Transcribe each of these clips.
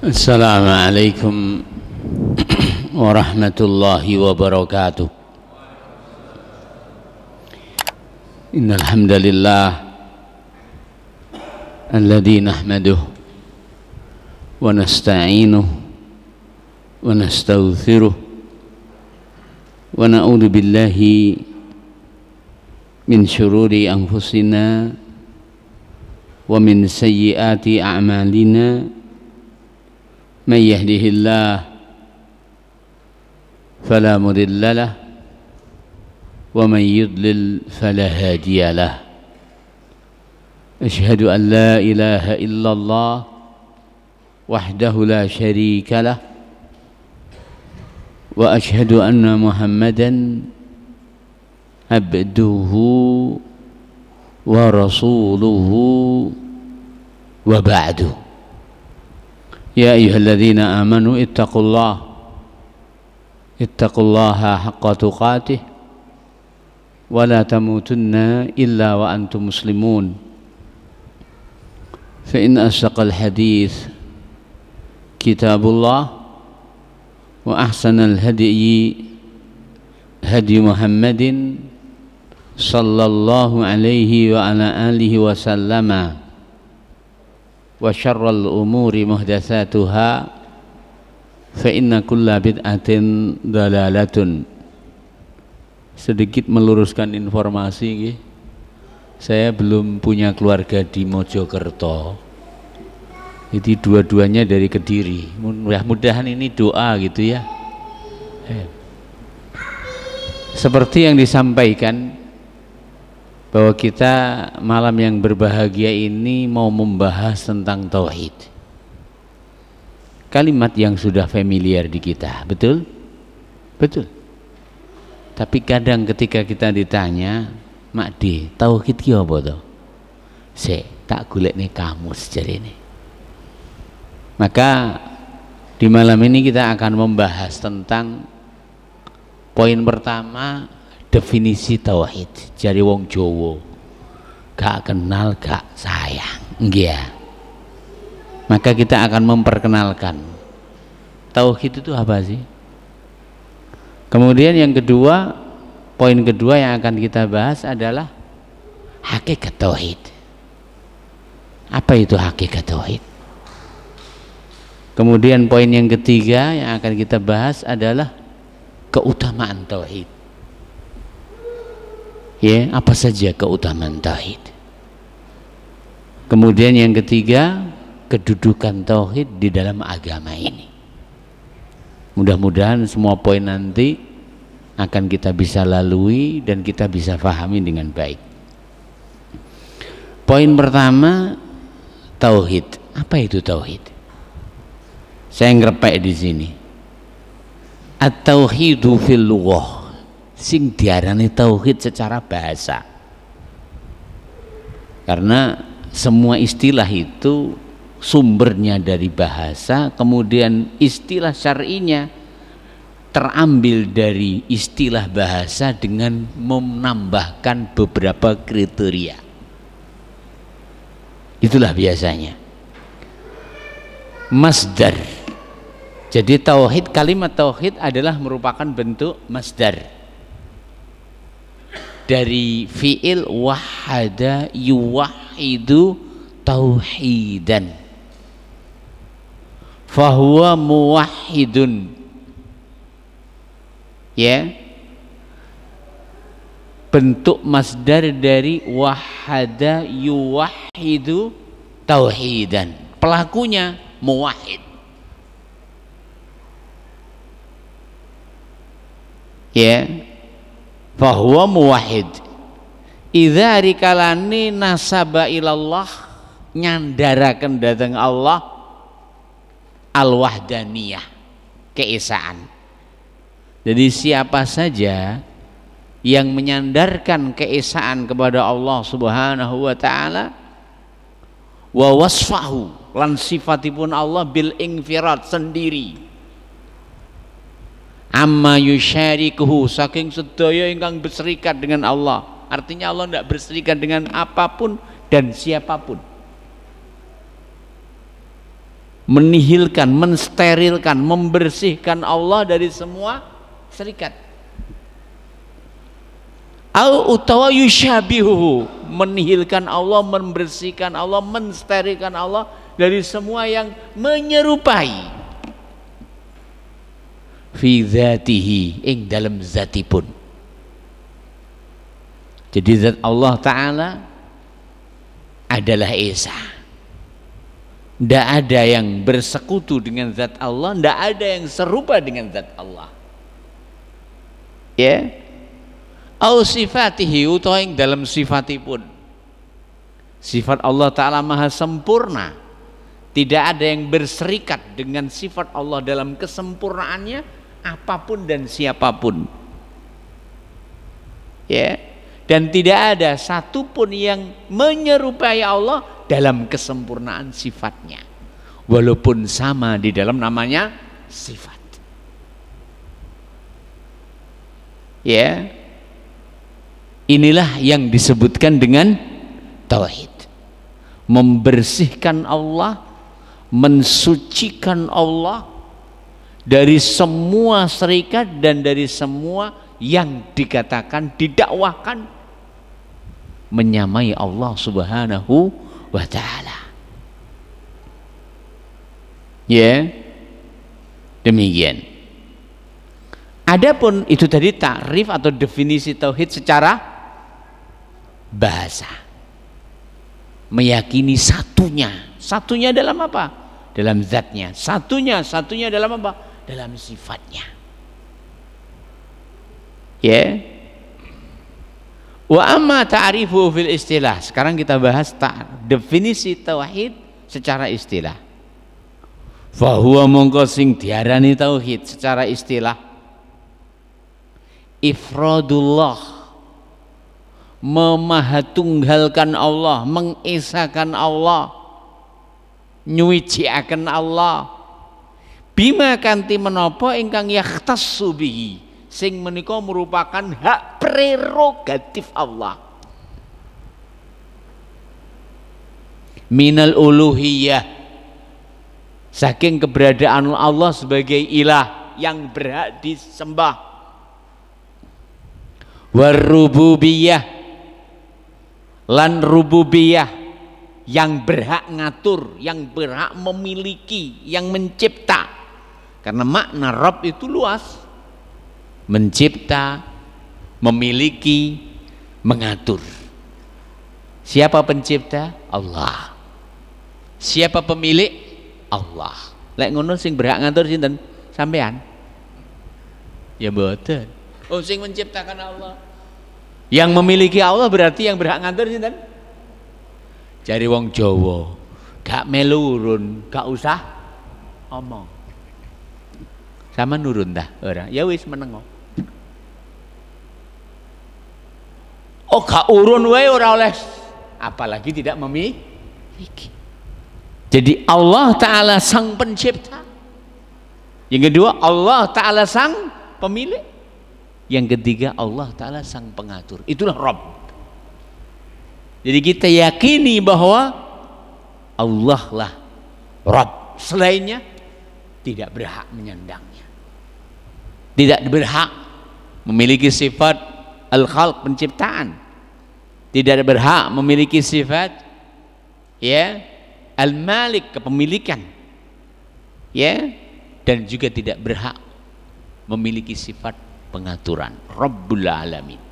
Assalamualaikum warahmatullahi wabarakatuh. Innal hamdalillah alladzi nahmaduhu wa nasta'inuhu wa nastaghfiruh wa na'udzu billahi min syururi anfusina wa min sayyiati a'malina. Man yahdihillah fala mudilla lah wa man yudlil fala hadiya lah. Asyhadu an la ilaha illallah wahdahu la syarika lah wa asyhadu anna Muhammadan abduhu wa rasuluhu wa ba'du. Ya ayyuhalladzina amanu ittaqullaha haqqa tuqatih wa la tamutunna illa wa antum muslimun. Fa in asdaqal hadits kitabullah wa ahsanal hadyi hadi Muhammadin sallallahu alaihi wa ala alihi wa sallama wa syarrul umuri muhdatsatuha fa inna kulla bid'atin dalalatun. Sedikit meluruskan informasi nggih. Saya belum punya keluarga di Mojokerto. Jadi dua-duanya dari Kediri. Mudah-mudahan ini doa gitu ya. Seperti yang disampaikan bahwa kita malam yang berbahagia ini mau membahas tentang tauhid. Kalimat yang sudah familiar di kita, betul? Betul. Tapi kadang ketika kita ditanya, Mak D, tauhid ki apa to? Sik, tak golekne kamus jarene. Maka di malam ini kita akan membahas tentang poin pertama, definisi tauhid. Jari wong Jawa gak kenal gak sayang, nggih. Maka kita akan memperkenalkan tauhid itu apa sih. Kemudian yang kedua, poin kedua yang akan kita bahas adalah hakikat tauhid. Apa itu hakikat tauhid? Kemudian poin yang ketiga yang akan kita bahas adalah keutamaan tauhid. Ya, apa saja keutamaan tauhid. Kemudian yang ketiga, kedudukan tauhid di dalam agama ini. Mudah-mudahan semua poin nanti akan kita bisa lalui dan kita bisa pahami dengan baik. Poin pertama, tauhid. Apa itu tauhid? Saya ngerepek di sini. At-tauhidu fil lughah, sing diarani tauhid secara bahasa. Karena semua istilah itu sumbernya dari bahasa, kemudian istilah syar'inya terambil dari istilah bahasa dengan menambahkan beberapa kriteria. Itulah biasanya masdar. Jadi tauhid, kalimat tauhid adalah merupakan bentuk masdar dari fi'il wahada yuwahidu tauhidan, fahuwa muwahhidun. Ya, bentuk masdar dari wahada yuwahidu tauhidan, pelakunya muwahhid. Ya, fahuwa muwahhid. Idza rikalani nasaba ilallah, nyandaraken dhateng Allah al-wahdaniyah, keesaan. Jadi siapa saja yang menyandarkan keesaan kepada Allah Subhanahu wa taala, wa wasfahu, lan sifatipun Allah bil infirad, sendiri, amma yusyarikuhu, saking sedaya ingkang berserikat dengan Allah. Artinya Allah tidak berserikat dengan apapun dan siapapun. menihilkan, mensterilkan, membersihkan Allah dari semua serikat. Au utawa yushabihu, menihilkan Allah, membersihkan Allah, mensterilkan Allah dari semua yang menyerupai fi dzatihi, ing dalam zatipun. Jadi zat Allah Ta'ala adalah Esa. Tidak ada yang bersekutu dengan zat Allah, tidak ada yang serupa dengan zat Allah. Ya, au sifatihi, utawa yang dalam sifatipun. Sifat Allah Ta'ala maha sempurna, tidak ada yang berserikat dengan sifat Allah dalam kesempurnaannya, apapun dan siapapun. Ya, dan tidak ada satupun yang menyerupai Allah dalam kesempurnaan sifatnya, walaupun sama di dalam namanya sifat. Ya, inilah yang disebutkan dengan tauhid, membersihkan Allah, mensucikan Allah dari semua serikat dan dari semua yang dikatakan, didakwahkan menyamai Allah Subhanahu wa Ta'ala. Ya, demikian. Adapun itu tadi takrif atau definisi tauhid secara bahasa, meyakini satunya dalam apa? Dalam zatnya. Satunya dalam apa? Dalam sifatnya. Ya. Wa amma ta'rifu fil istilah. Sekarang kita bahas definisi tauhid secara istilah. Fa huwa mongko sing diarani tauhid secara istilah ifradullah, memahatunggalkan Allah, mengesakan Allah, nyuwiciaken Allah, bima kanthi menapa ingkang yakhtassu bihi, sing menika merupakan hak prerogatif Allah, minal uluhiyah, saking keberadaan Allah sebagai ilah yang berhak disembah, warububiyah, lan rububiyah, yang berhak ngatur, yang berhak memiliki, yang mencipta. Karena makna Rabb itu luas, mencipta, memiliki, mengatur. Siapa pencipta? Allah. Siapa pemilik? Allah. Lek ngono sing berhak ngatur sinten? Sampean? Ya mboten. Oh, sing menciptakan Allah. Yang memiliki Allah berarti yang berhak ngatur sinten? Jari wong Jawa, gak melurun, gak usah omong. Sama nurun dah ora? Ya wis menengo. Oh, gak urun wae ora oleh, apalagi tidak memiliki. Jadi Allah Ta'ala sang pencipta. Yang kedua, Allah Ta'ala sang pemilik. Yang ketiga, Allah Ta'ala sang pengatur. Itulah Rabb. Jadi kita yakini bahwa Allah lah Rabb, selainnya tidak berhak menyandangnya, tidak berhak memiliki sifat al-khalq, penciptaan, tidak berhak memiliki sifat ya al-malik, kepemilikan, ya, dan juga tidak berhak memiliki sifat pengaturan, Rabbul Alamin.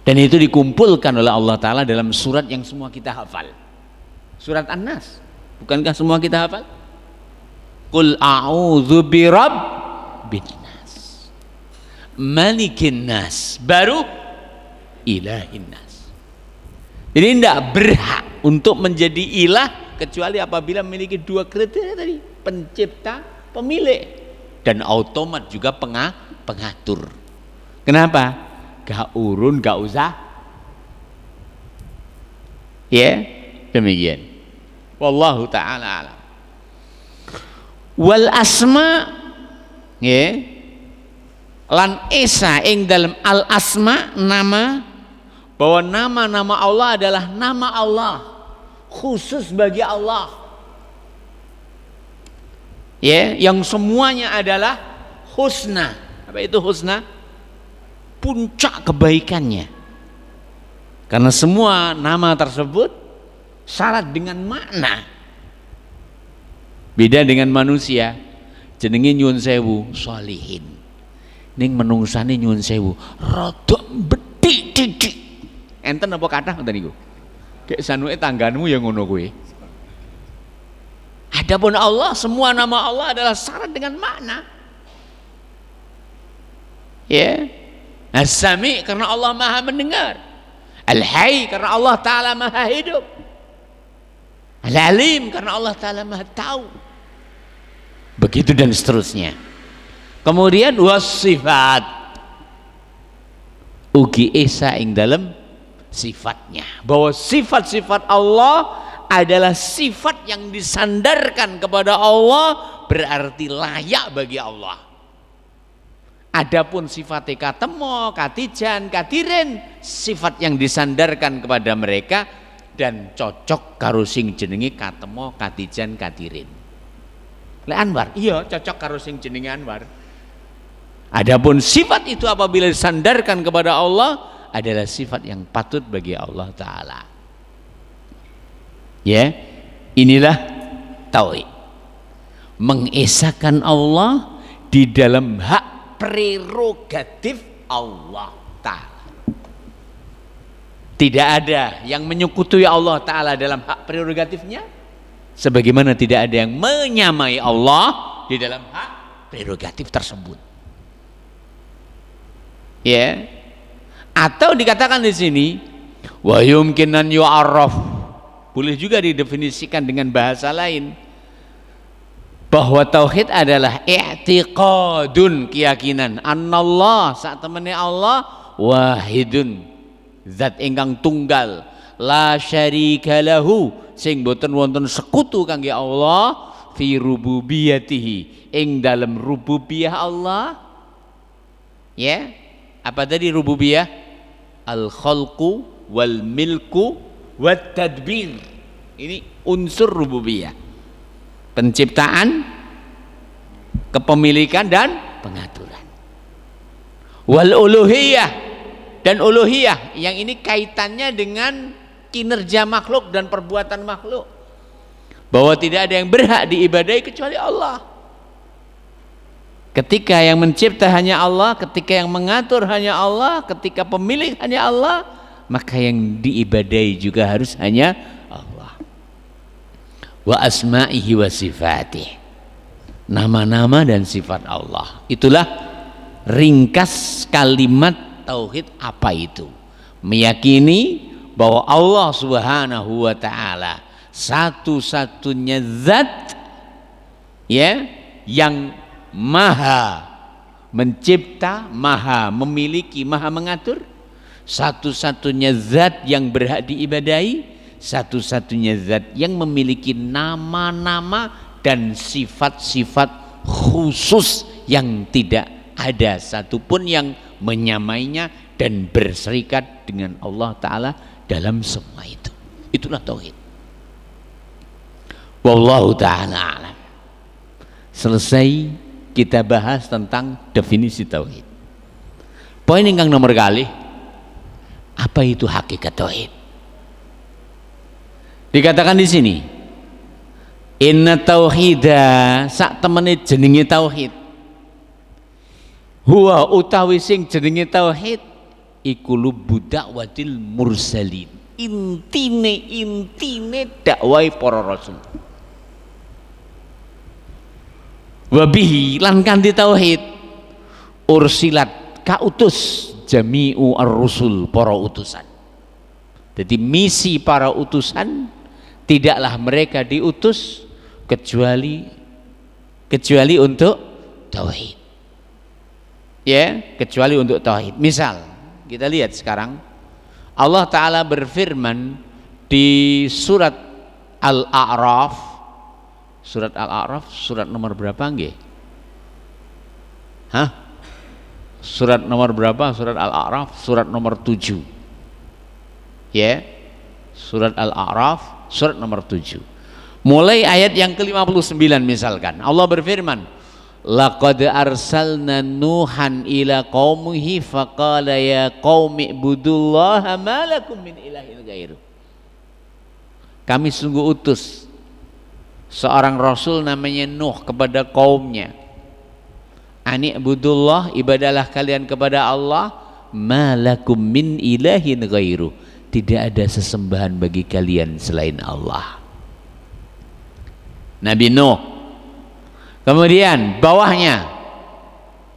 Dan itu dikumpulkan oleh Allah Ta'ala dalam surat yang semua kita hafal, surat An-Nas. Bukankah semua kita hafal? Qul a'udzu birabbin nas, malikin nas, baru ilahin nas. Jadi tidak berhak untuk menjadi ilah kecuali apabila memiliki dua kriteria tadi, pencipta, pemilik, dan otomat juga pengatur. Kenapa? Gak urun, gak usah. Ya, demikian. Wallahu ta'ala alam. Wal asma, ya, lan esa ing dalam al asma, nama, bahwa nama-nama Allah adalah nama Allah khusus bagi Allah. Ya, yang semuanya adalah husna. Apa itu husna? Puncak kebaikannya. Karena semua nama tersebut syarat dengan makna. Beda dengan manusia, jenenge nyuwun sewu sholihin. Ning menungsane nyuwun sewu rada bedhik-dhik. Enten apa kathah ngoten niku? Kayak sanuke tangganmu ya ngono kuwi. Adapun Allah, semua nama Allah adalah syarat dengan makna. Ya. As-Sami karena Allah Maha mendengar. Al-Hayy karena Allah Ta'ala Maha hidup. Al-Alim karena Allah Ta'ala Maha tahu. Begitu dan seterusnya. Kemudian was-sifat. Ugi esa ing dalam sifatnya. Bahwa sifat-sifat Allah adalah sifat yang disandarkan kepada Allah, berarti layak bagi Allah. Adapun sifatnya katemo, katijan, kadirin, sifat yang disandarkan kepada mereka dan cocok karo sing jenenge katemo, katijan, kadirin. Le Anwar, iya cocok karo sing jenenge Anwar. Adapun sifat itu apabila disandarkan kepada Allah adalah sifat yang patut bagi Allah Ta'ala. Ya, inilah tauhid. Mengesahkan Allah di dalam hak prerogatif Allah Ta'ala. Tidak ada yang menyekutui Allah Ta'ala dalam hak prerogatifnya, sebagaimana tidak ada yang menyamai Allah di dalam hak prerogatif tersebut. Ya, atau dikatakan di sini wa yumkinan yu'arraf, boleh juga didefinisikan dengan bahasa lain bahwa tauhid adalah i'tiqadun, keyakinan annallah sak temene Allah wahidun, zat ingkang tunggal, la syarika lahu, sing boten wonten sekutu kangge Allah, fi rububiyatihi, ing dalam rububiyah Allah. Ya, apa tadi rububiyah? Al khalqu wal milku wat tadbir. Ini unsur rububiyah, penciptaan, kepemilikan dan pengaturan. Wal uluhiyah, dan uluhiyah yang ini kaitannya dengan kinerja makhluk dan perbuatan makhluk, bahwa tidak ada yang berhak diibadahi kecuali Allah. Ketika yang mencipta hanya Allah, ketika yang mengatur hanya Allah, ketika pemilik hanya Allah, maka yang diibadahi juga harus hanya Allah. Wa asma'ihi wa sifatih, nama-nama dan sifat Allah. Itulah ringkas kalimat tauhid. Apa itu? Meyakini bahwa Allah Subhanahu wa ta'ala satu-satunya zat, ya, yang maha mencipta, maha memiliki, maha mengatur, satu-satunya zat yang berhak diibadahi, satu-satunya zat yang memiliki nama-nama dan sifat-sifat khusus yang tidak ada satupun yang menyamainya dan berserikat dengan Allah Ta'ala dalam semua itu. Itulah tauhid. Wallahu ta'ala alam. Selesai kita bahas tentang definisi tauhid. Poin yang nomor kali, apa itu hakikat tauhid? Dikatakan di sini, inna tauhida, sak temene jenenge tauhid, huwa utawi sing jenenge tauhid iku lubu dakwatil mursalin, intine dakwai para rasul. Wabihi lan kanthi tauhid ursilat kautus jami'u ar-rusul, para utusan. Jadi misi para utusan tidaklah mereka diutus kecuali untuk tauhid. Ya, kecuali untuk tauhid. Misal kita lihat sekarang Allah Ta'ala berfirman di surat Al-A'raf. Surat Al-A'raf surat nomor berapa nggih? Hah? Surat nomor berapa? Surat Al-A'raf surat nomor 7. Ya. Surat Al-A'raf surat nomor 7. Mulai ayat yang ke-59 misalkan Allah berfirman, laqad arsalna nuhan ila qaumihi faqala ya qaumi ibudullaha ma lakum min ilahin ghairu. Kami sungguh utus seorang rasul namanya Nuh kepada kaumnya, ani ibudullah, ibadalah kalian kepada Allah, ma lakum min ilahin ghairu, tidak ada sesembahan bagi kalian selain Allah. Nabi Nuh. Kemudian bawahnya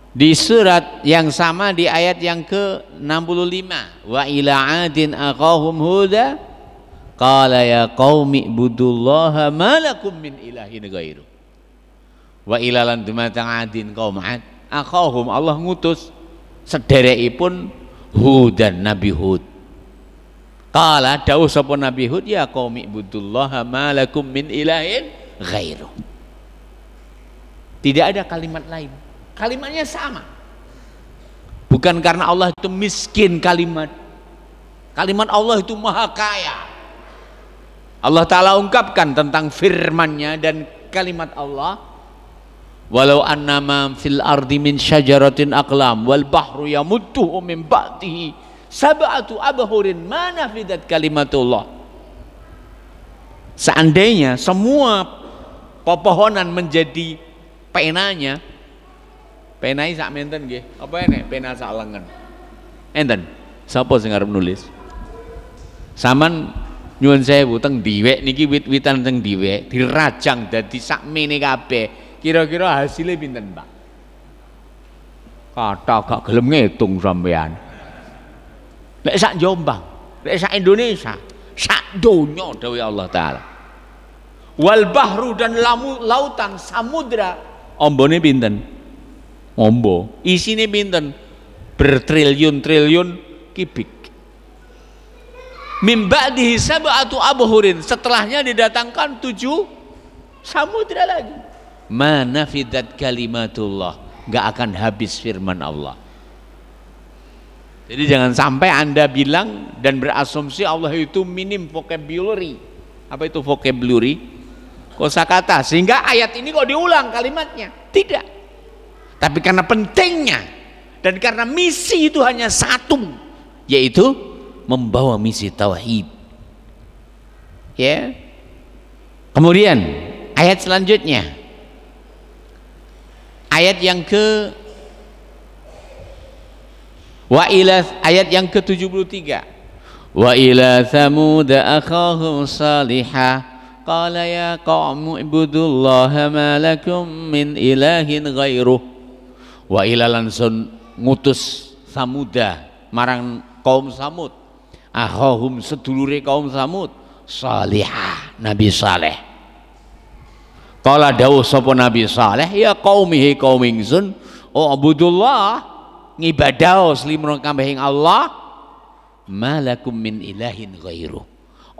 di surat yang sama di ayat yang ke-65, wa ila adin aqahum huda qala ya qaumi ibudullaha ma lakum min ilahin ghairu. Wa ila lan dumatang adin qaum ad aqahum, Allah ngutus sederekipun Hudan, Nabi Hud. Qala dawuh sapa Nabi Hud, ya qaumi ibudullaha ma lakum min ilahin ghairu. Tidak ada kalimat lain, kalimatnya sama. Bukan karena Allah itu miskin kalimat Allah itu maha kaya. Allah Ta'ala ungkapkan tentang firman-Nya dan kalimat Allah, walau annama fil ardi min syajaratin aqlam wal bahru yamudduhu min ba'dihi sab'atu abhurin ma nafidat kalimatullah. Seandainya semua pepohonan menjadi penanya, penai sak menten nggih, apa enek pena sak lengan enten, sapa sing arep nulis? Saman nyuwun sewu teng diwek niki wit-witan teng diwek dirajang dadi sakmene kabeh, kira-kira hasilnya pinten Pak? Kata gak gelem ngitung sampean. Lek sak Jombang, lek sak Indonesia, sak donya dawuh Allah Ta'ala. Wal bahru, dan lautan samudra ombone pinten? Ombo isine pinten? Bertriliun-triliun kubik. Mim ba'dihi sab'atu abhurin, setelahnya didatangkan 7 samudra lagi. Ma nafidat kalimatullah, enggak akan habis firman Allah. Jadi jangan sampai Anda bilang dan berasumsi Allah itu minim vocabulary. Apa itu vocabulary? Kosakata, sehingga ayat ini kok diulang kalimatnya. Tidak. Tapi karena pentingnya dan karena misi itu hanya satu, yaitu membawa misi tauhid. Ya. Kemudian ayat selanjutnya, ayat yang ke ayat yang ke-73, wa ila thamud akhahum salihah qala ya qaumi ibudullaha ma lakum min ilahin ghairuh. Wa ila lansun ngutus Samuda marang kaum Samud, akhahum sedulure kaum Samud, salihah, Nabi Saleh. Qala dawuh sapa Nabi Saleh, ya qaumihi kaum ingsun, ubudullah, ngibadah slimro kambing Allah, ma lakum min ilahin ghairuh,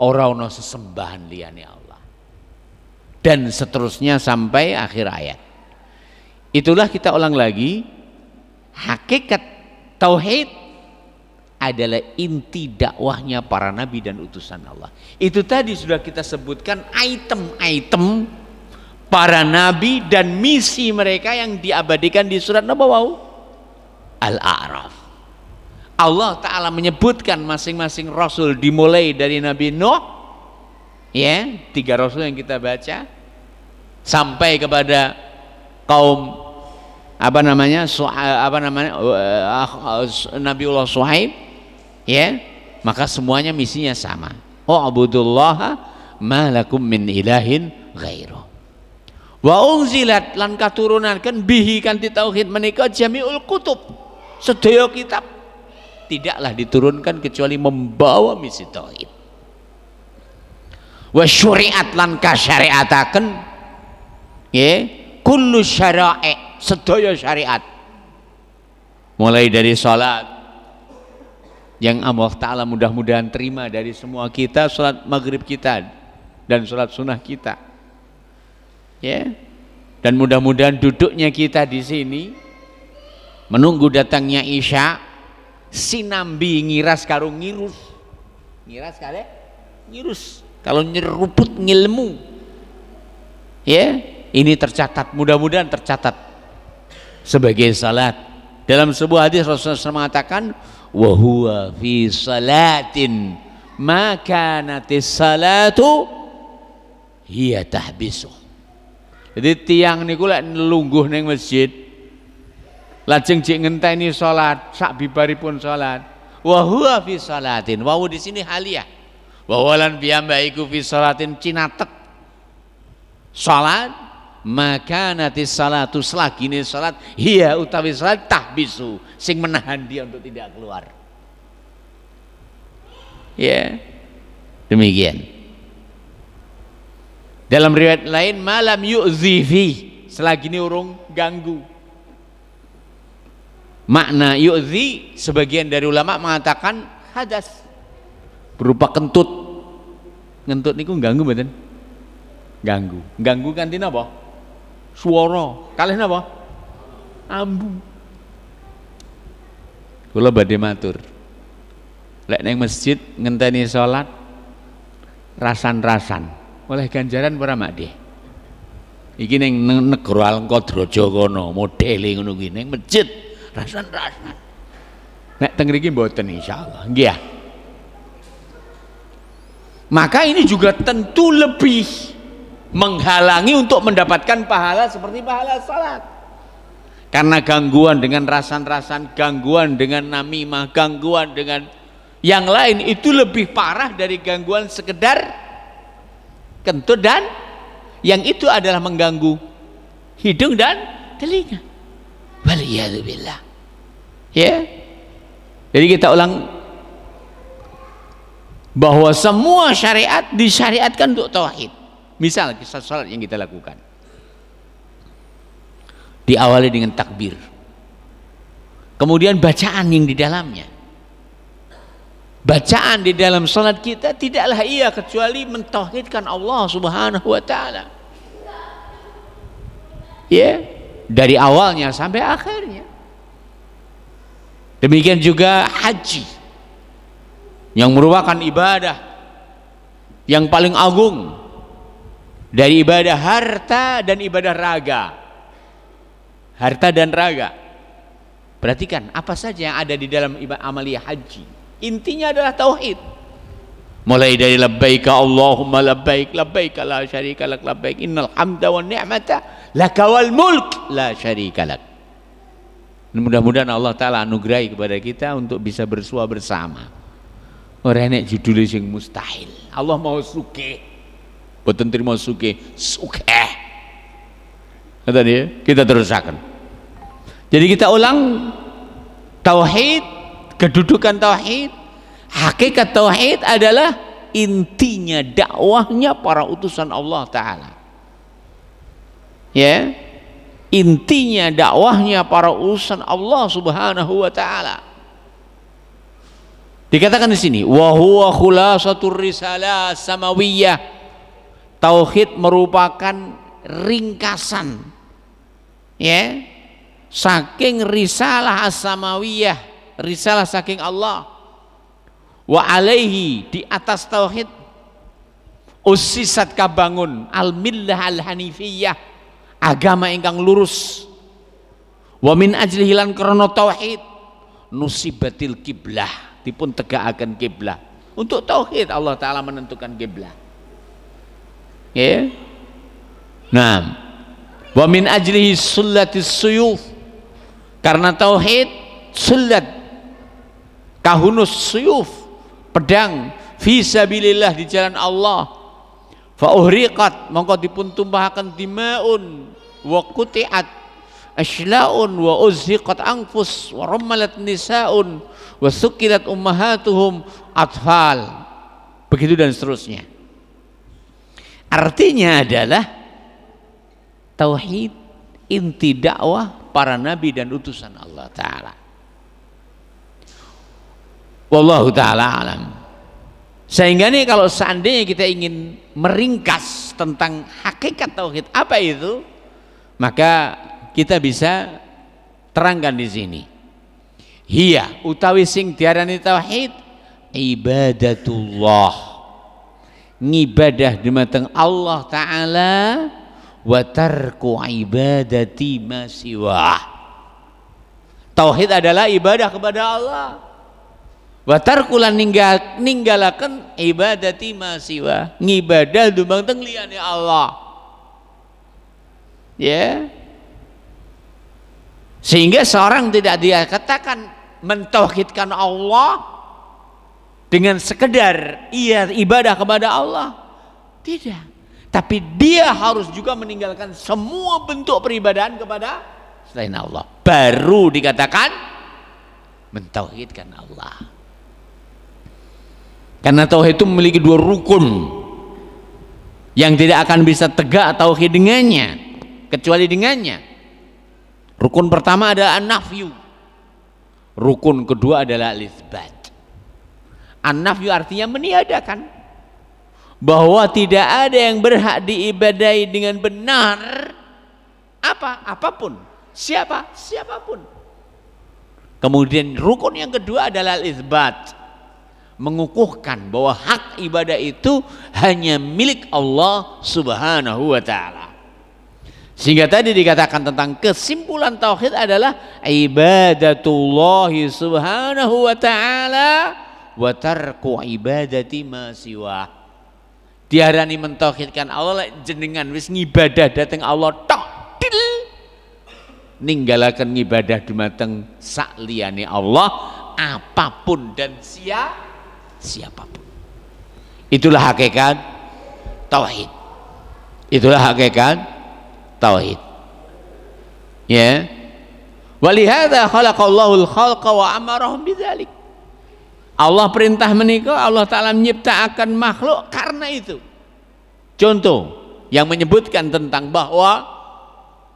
ora ana sesembahan liyane Allah. Dan seterusnya sampai akhir ayat. Itulah, kita ulang lagi, hakikat tauhid adalah inti dakwahnya para nabi dan utusan Allah. Itu tadi sudah kita sebutkan item-item para nabi dan misi mereka yang diabadikan di surat Nabawi Al-A'raf. Allah Ta'ala menyebutkan masing-masing rasul, dimulai dari Nabi Nuh, ya, 3 rasul yang kita baca, sampai kepada kaum Nabiullah Shu'aib, ya, maka semuanya misinya sama. Ubudullaha ma lakum min ilahin ghairu. Wa unzilat lan katurunankeun bihi kanthi tauhid menika jami'ul kutub, sedaya kitab tidaklah diturunkan kecuali membawa misi tauhid. Wa syariat lan kasyariataken, ya, kullu syara'i, sedaya syariat, mulai dari salat yang Allah Ta'ala mudah-mudahan terima dari semua kita, salat maghrib kita dan salat sunnah kita, ya, dan mudah-mudahan duduknya kita di sini menunggu datangnya Isya sinambi ngiras karo ngirus, ngiras kare ngirus, kalau nyeruput ngilmu, Ya, ini tercatat, mudah-mudahan tercatat sebagai salat. Dalam sebuah hadis Rasulullah SAW mengatakan, wa huwa fi salatin ma kanatis salatu hiya tahbisu. Jadi tiang niku lek lungguh ning masjid lajeng jek ngenteni salat sak bibaripun salat, wa huwa fi salatin, wawu di sini haliyah, wa walan piyambaiku fi salatin cinatek salat, maka nanti salatu selagine salat hiya utawi salat tahbisu sing menahan dia untuk tidak keluar. Ya, demikian. Dalam riwayat lain malam yu'zi fi, selagi ini urung ganggu. Makna yu'zi sebagian dari ulama mengatakan hadas berupa kentut. Ngentut niku ganggu mboten? Ganggu kanthi napa? Swara. Kalih napa? Ambu. Kula badhe matur. Lek neng masjid ngenteni salat rasan-rasan oleh ganjaran para makde. Iki neng negara Alengkadraja kono modele ngono kuwi neng masjid rasan-rasan. Nek teng mriki mboten insyaallah. Nggih ya. Maka ini juga tentu lebih menghalangi untuk mendapatkan pahala seperti pahala salat. Karena gangguan dengan rasan-rasan, gangguan dengan namimah, gangguan dengan yang lain itu lebih parah dari gangguan sekedar kentut, dan yang itu adalah mengganggu hidung dan telinga. Waliyadzubillah. Ya. Jadi kita ulang bahwa semua syariat disyariatkan untuk tauhid. Misal kisah salat yang kita lakukan diawali dengan takbir, kemudian bacaan yang di dalamnya. Bacaan di dalam salat kita tidaklah ia kecuali mentauhidkan Allah Subhanahu wa taala. Ya, dari awalnya sampai akhirnya. Demikian juga haji yang merupakan ibadah yang paling agung dari ibadah harta dan ibadah raga. Harta dan raga. Perhatikan apa saja yang ada di dalam ibadah amaliyah haji. Intinya adalah tauhid. Mulai dari labbaik Allahumma labbaik, labbaik la syarika lak, labbaik innal hamda wan ni'mata laka wal mulk la syarika lak. Mudah-mudahan Allah taala anugerahi kepada kita untuk bisa bersua bersama. Ora enek judule sing mustahil. Allah mau sugih. Boten trimo sugih, sugih. Ngoten ya, kita terusaken. Jadi kita ulang tauhid, kedudukan tauhid, hakikat tauhid adalah intinya dakwahnya para utusan Allah taala. Ya. Intinya dakwahnya para utusan Allah Subhanahu wa taala. Dikatakan di sini, wa huwa khulasatur risalah samawiyah. Tauhid merupakan ringkasan, ya, saking risalah as-samawiyah, risalah saking Allah. Wa alaihi, di atas tauhid ussisat kabangun al-millah al-hanifiyah, agama ingkang lurus. Wa min ajlihi lan krana tauhid nusibatil kiblah, dipun tegakaken kiblah. Untuk tauhid Allah taala menentukan kiblah. Ya. Nah, wa min ajlihi sullatis suyuf, karena tauhid sullat kahunus suyuf, pedang fi sabilillah, di jalan Allah. Fa uhriqat, mongko dipun tumpahaken dimaun wa qutiat ashlaun wa uzhiqat anfus wa rammalat nisaun wa sukilat ummahatuhum atfal, begitu dan seterusnya. Artinya adalah tauhid inti dakwah para nabi dan utusan Allah taala. Wallahu taala alam. Sehingga nih kalau seandainya kita ingin meringkas tentang hakikat tauhid apa itu, maka kita bisa terangkan di sini. Hiya utawi sing diarani tauhid ibadatullah, ngibadah dumateng Allah taala, wa tarku ibadati ma siwa. Tauhid adalah ibadah kepada Allah. Wa tarkulan ninggalaken ibadati ma siwa, ngibadah dumateng liyane Allah. Ya. Sehingga seorang tidak dikatakan mentauhidkan Allah dengan sekedar ia ibadah kepada Allah, tidak, tapi dia harus juga meninggalkan semua bentuk peribadahan kepada selain Allah, baru dikatakan mentauhidkan Allah. Karena tauhid itu memiliki dua rukun yang tidak akan bisa tegak tauhid dengannya kecuali dengannya. Rukun pertama adalah an-nafyu, rukun kedua adalah al-itsbat. An-nafyu artinya meniadakan, bahwa tidak ada yang berhak diibadahi dengan benar apapun, siapapun. Kemudian rukun yang kedua adalah al-itsbat, mengukuhkan bahwa hak ibadah itu hanya milik Allah Subhanahu wa ta'ala. Sehingga tadi dikatakan tentang kesimpulan tauhid adalah ibadatullahi subhanahu wa ta'ala wa tarku ibadati ma siwa. Diarani mentauhidkan Allah jenengan wis ngibadah dateng Allah tok til, ninggalaken ngibadah dumateng sakliyane Allah apapun dan siapapun. Itulah hakikat tauhid. Itulah hakikat tauhid. Ya. Walihada khalaqallahu al-khalqa wa amarahum bidzalik. Allah perintah menika, Allah taala menciptakan makhluk karena itu. Contoh yang menyebutkan tentang bahwa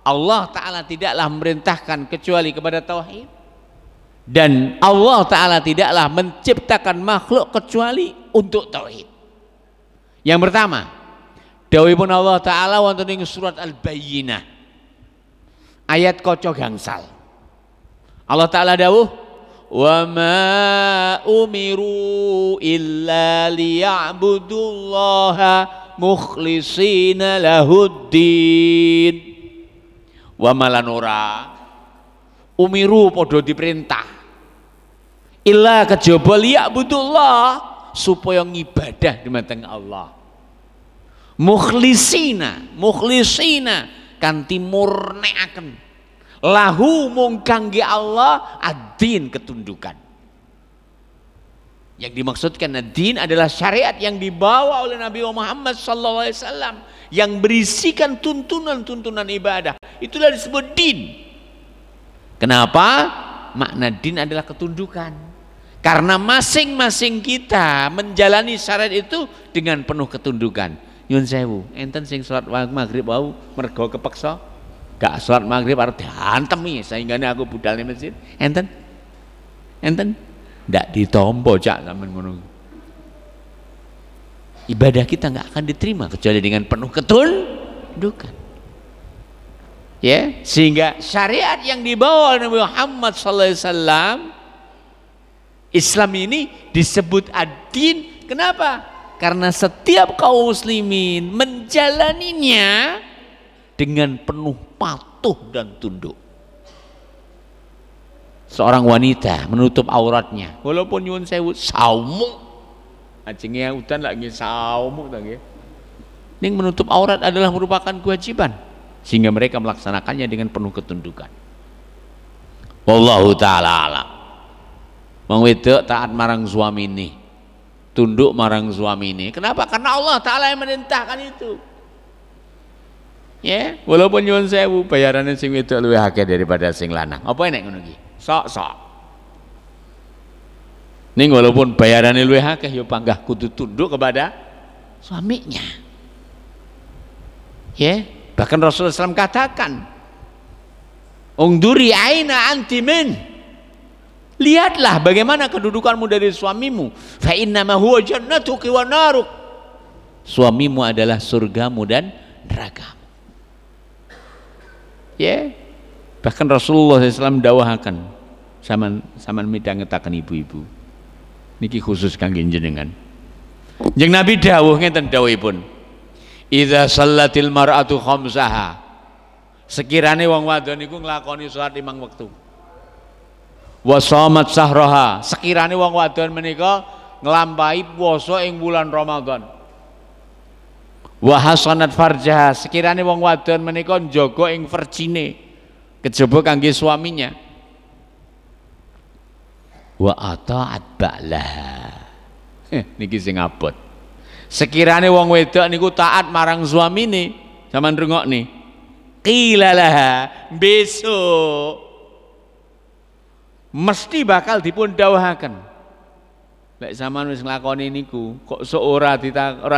Allah taala tidaklah memerintahkan kecuali kepada tauhid, dan Allah taala tidaklah menciptakan makhluk kecuali untuk tauhid. Yang pertama, dawuhipun Allah taala wonten ing surat Al-Bayyinah ayat kaca gangsal. Allah taala dawuh, wa ma umiru illa liya'budullaha mukhlishina lahuddin. Wa malanura umiru padha diperintah illa kejaba liya'budullah supaya ngibadah dumateng Allah. Mukhlisina kanthi murnekaken lahu mung kangge Allah ad-din, ketundukan. Yang dimaksudkan ad-din adalah syariat yang dibawa oleh Nabi Muhammad SAW yang berisikan tuntunan-tuntunan ibadah. Itulah disebut din. Kenapa? Makna din adalah ketundukan. Karena masing-masing kita menjalani syariat itu dengan penuh ketundukan. Nyun sewu, enten sing salat maghrib wau mergo kepeksa gak salat maghrib arep diantemi sehingga aku budal ning masjid. Enten ndak ditompo cak sampean ngono. Ibadah kita nggak akan diterima kecuali dengan penuh ketundukan. Ya, sehingga syariat yang dibawa oleh Nabi Muhammad SAW, Islam ini disebut ad-din. Kenapa? Karena setiap kaum muslimin menjalaninya dengan penuh patuh dan tunduk. Seorang wanita menutup auratnya walaupun nyuwun sewu saumuk, ajenge udan lagi saumuk ta nggih. Ning menutup aurat adalah merupakan kewajiban sehingga mereka melaksanakannya dengan penuh ketundukan. Wallahu taala alam. Wong wedok taat marang suamine, tunduk marang suamine. Kenapa? Karena Allah taala yang merintahkan itu. Ya, walaupun nyuwun sewu bayarannya sing wedok luwih akeh daripada sing lanang. Apa enek ngono iki? Sok-sok. Ning walaupun bayarannya luwih akeh ya panggah kudu tunduk kepada suaminya. Ya, bahkan Rasulullah SAW katakan, "Ungduri aina anti min." Lihatlah bagaimana kedudukanmu dari suamimu. Fa innama huwa jannatuki wa naruk. Suamimu adalah surgamu dan nerakamu. Ya, bahkan Rasulullah SAW dawahaken sampean midhangetaken ibu-ibu. Niki khusus kangge jenengan. Jeneng Nabi dawuh ngeten dawuhipun. Idza shallatil mar'atu khamsaha, sekirane wong wadon iku nglakoni salat 5 wektu. Wa shamat sahraha, sekirane wong wadon menika nglampahi puasa ing bulan Ramadan. Wa hasanat farjaha, sekirane wong wadon menika njaga ing verjine kejaba kangge suaminya. Wa ata'at ba'laha, niki sing abot. Sekirane wong wedok niku taat marang suamine, sampean rungokne, qilalaha, besok mesti bakal dipun dawuhaken. Lek sampean wis nglakoni niku kok sok ora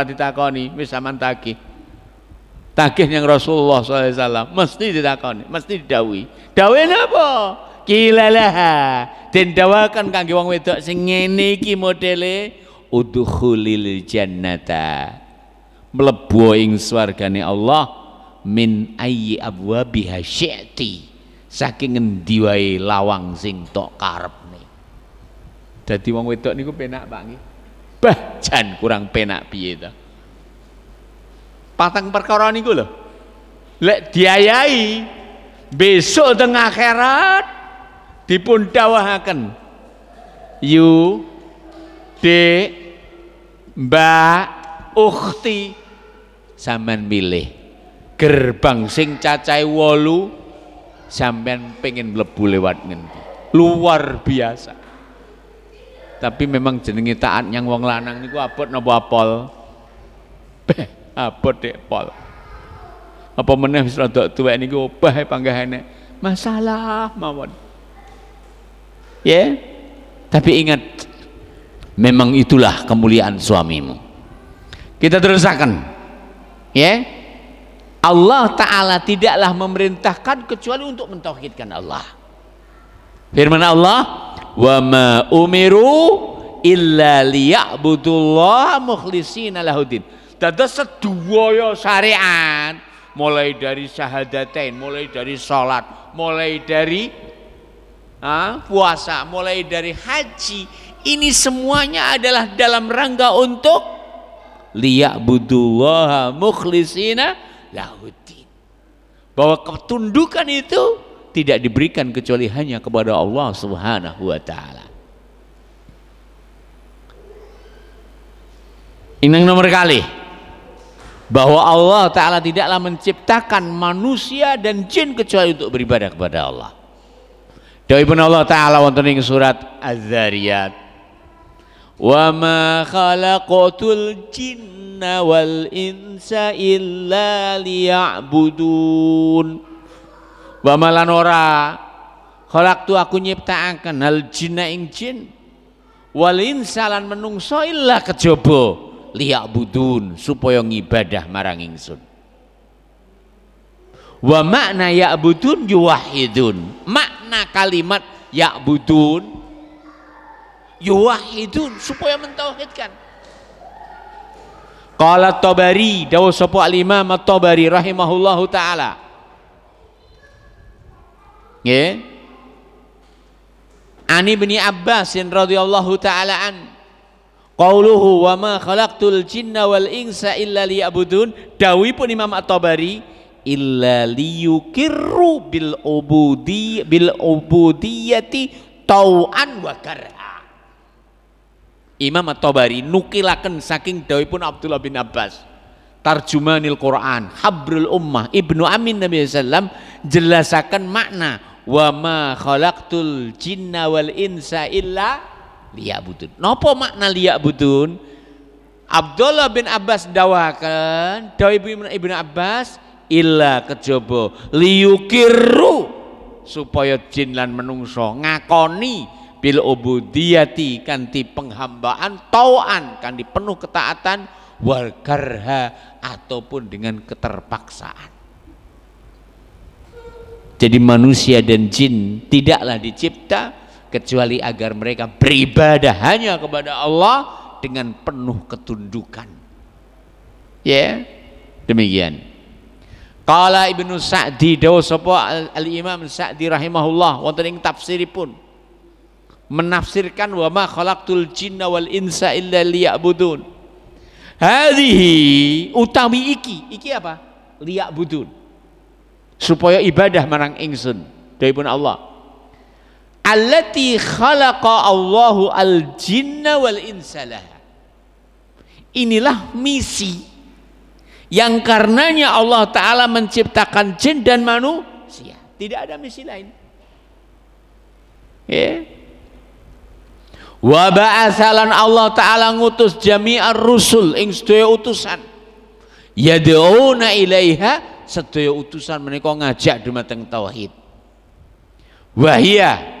ditakoni, wis sampean tagih. Tagih yang Rasulullah SAW mesti ditakoni, mesti didhawuhi. Dawuhe napa? Qilalaha, den dawaken kangge wong wedok sing ngene iki modele, udkhulil jannata, mlebu ing swargane Allah, min ayyi abwabiha syi'ti, saking endi wae lawang sing tok karepne. Dadi wong wedok niku penak Pak nggih. Bah, jan kurang penak piye ta. Patang perkara niku lho. Lek diayahi besok teng akhirat dipun dawuhaken, yu Dek, Mbak, ukhti, sampean milih gerbang sing cacahe 8, sampean pengen mlebu lewat ngendi. Luar biasa. Tapi memang jenenge taat yang wong lanang niku abot napa apol? Abot dek pol. Apa meneh wis rada tuwek niku obah panggahane masalah mawon. Ya, tapi ingat, memang itulah kemuliaan suamimu. Kita terusakan, ya. Allah Ta'ala tidaklah memerintahkan kecuali untuk mentauhidkan Allah. Firman Allah, wa ma umiru illa liya'budullaha mukhlishina lahuddin. Dados sedaya syariat, mulai dari syahadatain, mulai dari salat, mulai dari puasa, mulai dari haji, ini semuanya adalah dalam rangka untuk liya'budullaha mukhlishina lahuddin. Bahwa ketundukan itu tidak diberikan kecuali hanya kepada Allah Subhanahu wa taala. Ini yang nomor kali, bahwa Allah Ta'ala tidaklah menciptakan manusia dan jin kecuali untuk beribadah kepada Allah. Dawuhipun Allah Ta'ala wonten ing surat Az-Zariyat, wa ma khalaqatul jinna wal insa illa liya'budun. Wa malan ora khalaqtu aku nyiptakaken al jinna ing jin wal insa lan menungso illa kejaba liya'budun, supaya ngibadah marang ingsun. Wa makna ya'budun yuwahidun, makna kalimat ya'budun yuwahidun, supaya mentauhidkan. Qala Tabari, dawuh sapa al-Imam At-Tabari rahimahullahu taala, nggih, Ani bin Abbas radhiyallahu taala an, qauluhu wa ma khalaqtul jinna wal insa illa liya'budun, dawuhipun Imam At-Tabari, illa liyukirru bil ubudiyyati tau'an wa karha. Imam At-Tabari nukilaken saking dawuhipun Abdullah bin Abbas, tarjumanil Quran, habrul ummah, Ibnu Amin Nabi sallam, jelasaken makna wa ma khalaqtul jinna wal insa illa liya'budun. Napa makna liya'budun? Abdullah bin Abbas dawakan, dawuh Ibnu Abbas, illa kejaba liyukirru, supaya jin lan menungso ngakoni bil ubudiyati kanthi penghambaan, tauan kanthi penuh ketaatan, wal karha ataupun dengan keterpaksaan. Jadi manusia dan jin tidaklah dicipta kecuali agar mereka beribadah hanya kepada Allah dengan penuh ketundukan. Ya, demikian. Qala Ibnu Sa'di, dawuh sapa al-Imam Sa'di rahimahullah wonten ing tafsiripun, menafsirkan wa ma khalaqtul jinna wal insa illa liya'budun, Hadhihi utawi iki apa? Liyak budun. Supaya ibadah marang ingsun dawuhipun Allah. Allati khalaqa Allahu al-jinna wal insalah. Inilah misi yang karenanya Allah Ta'ala menciptakan jin dan manusia. Tidak ada misi lain. Ya. Wa ba'atsalan Allah Ta'ala ngutus jami'ar rusul ing sedaya utusan. Yad'una ilaiha, sedaya utusan menika ngajak dumateng tauhid. Wahia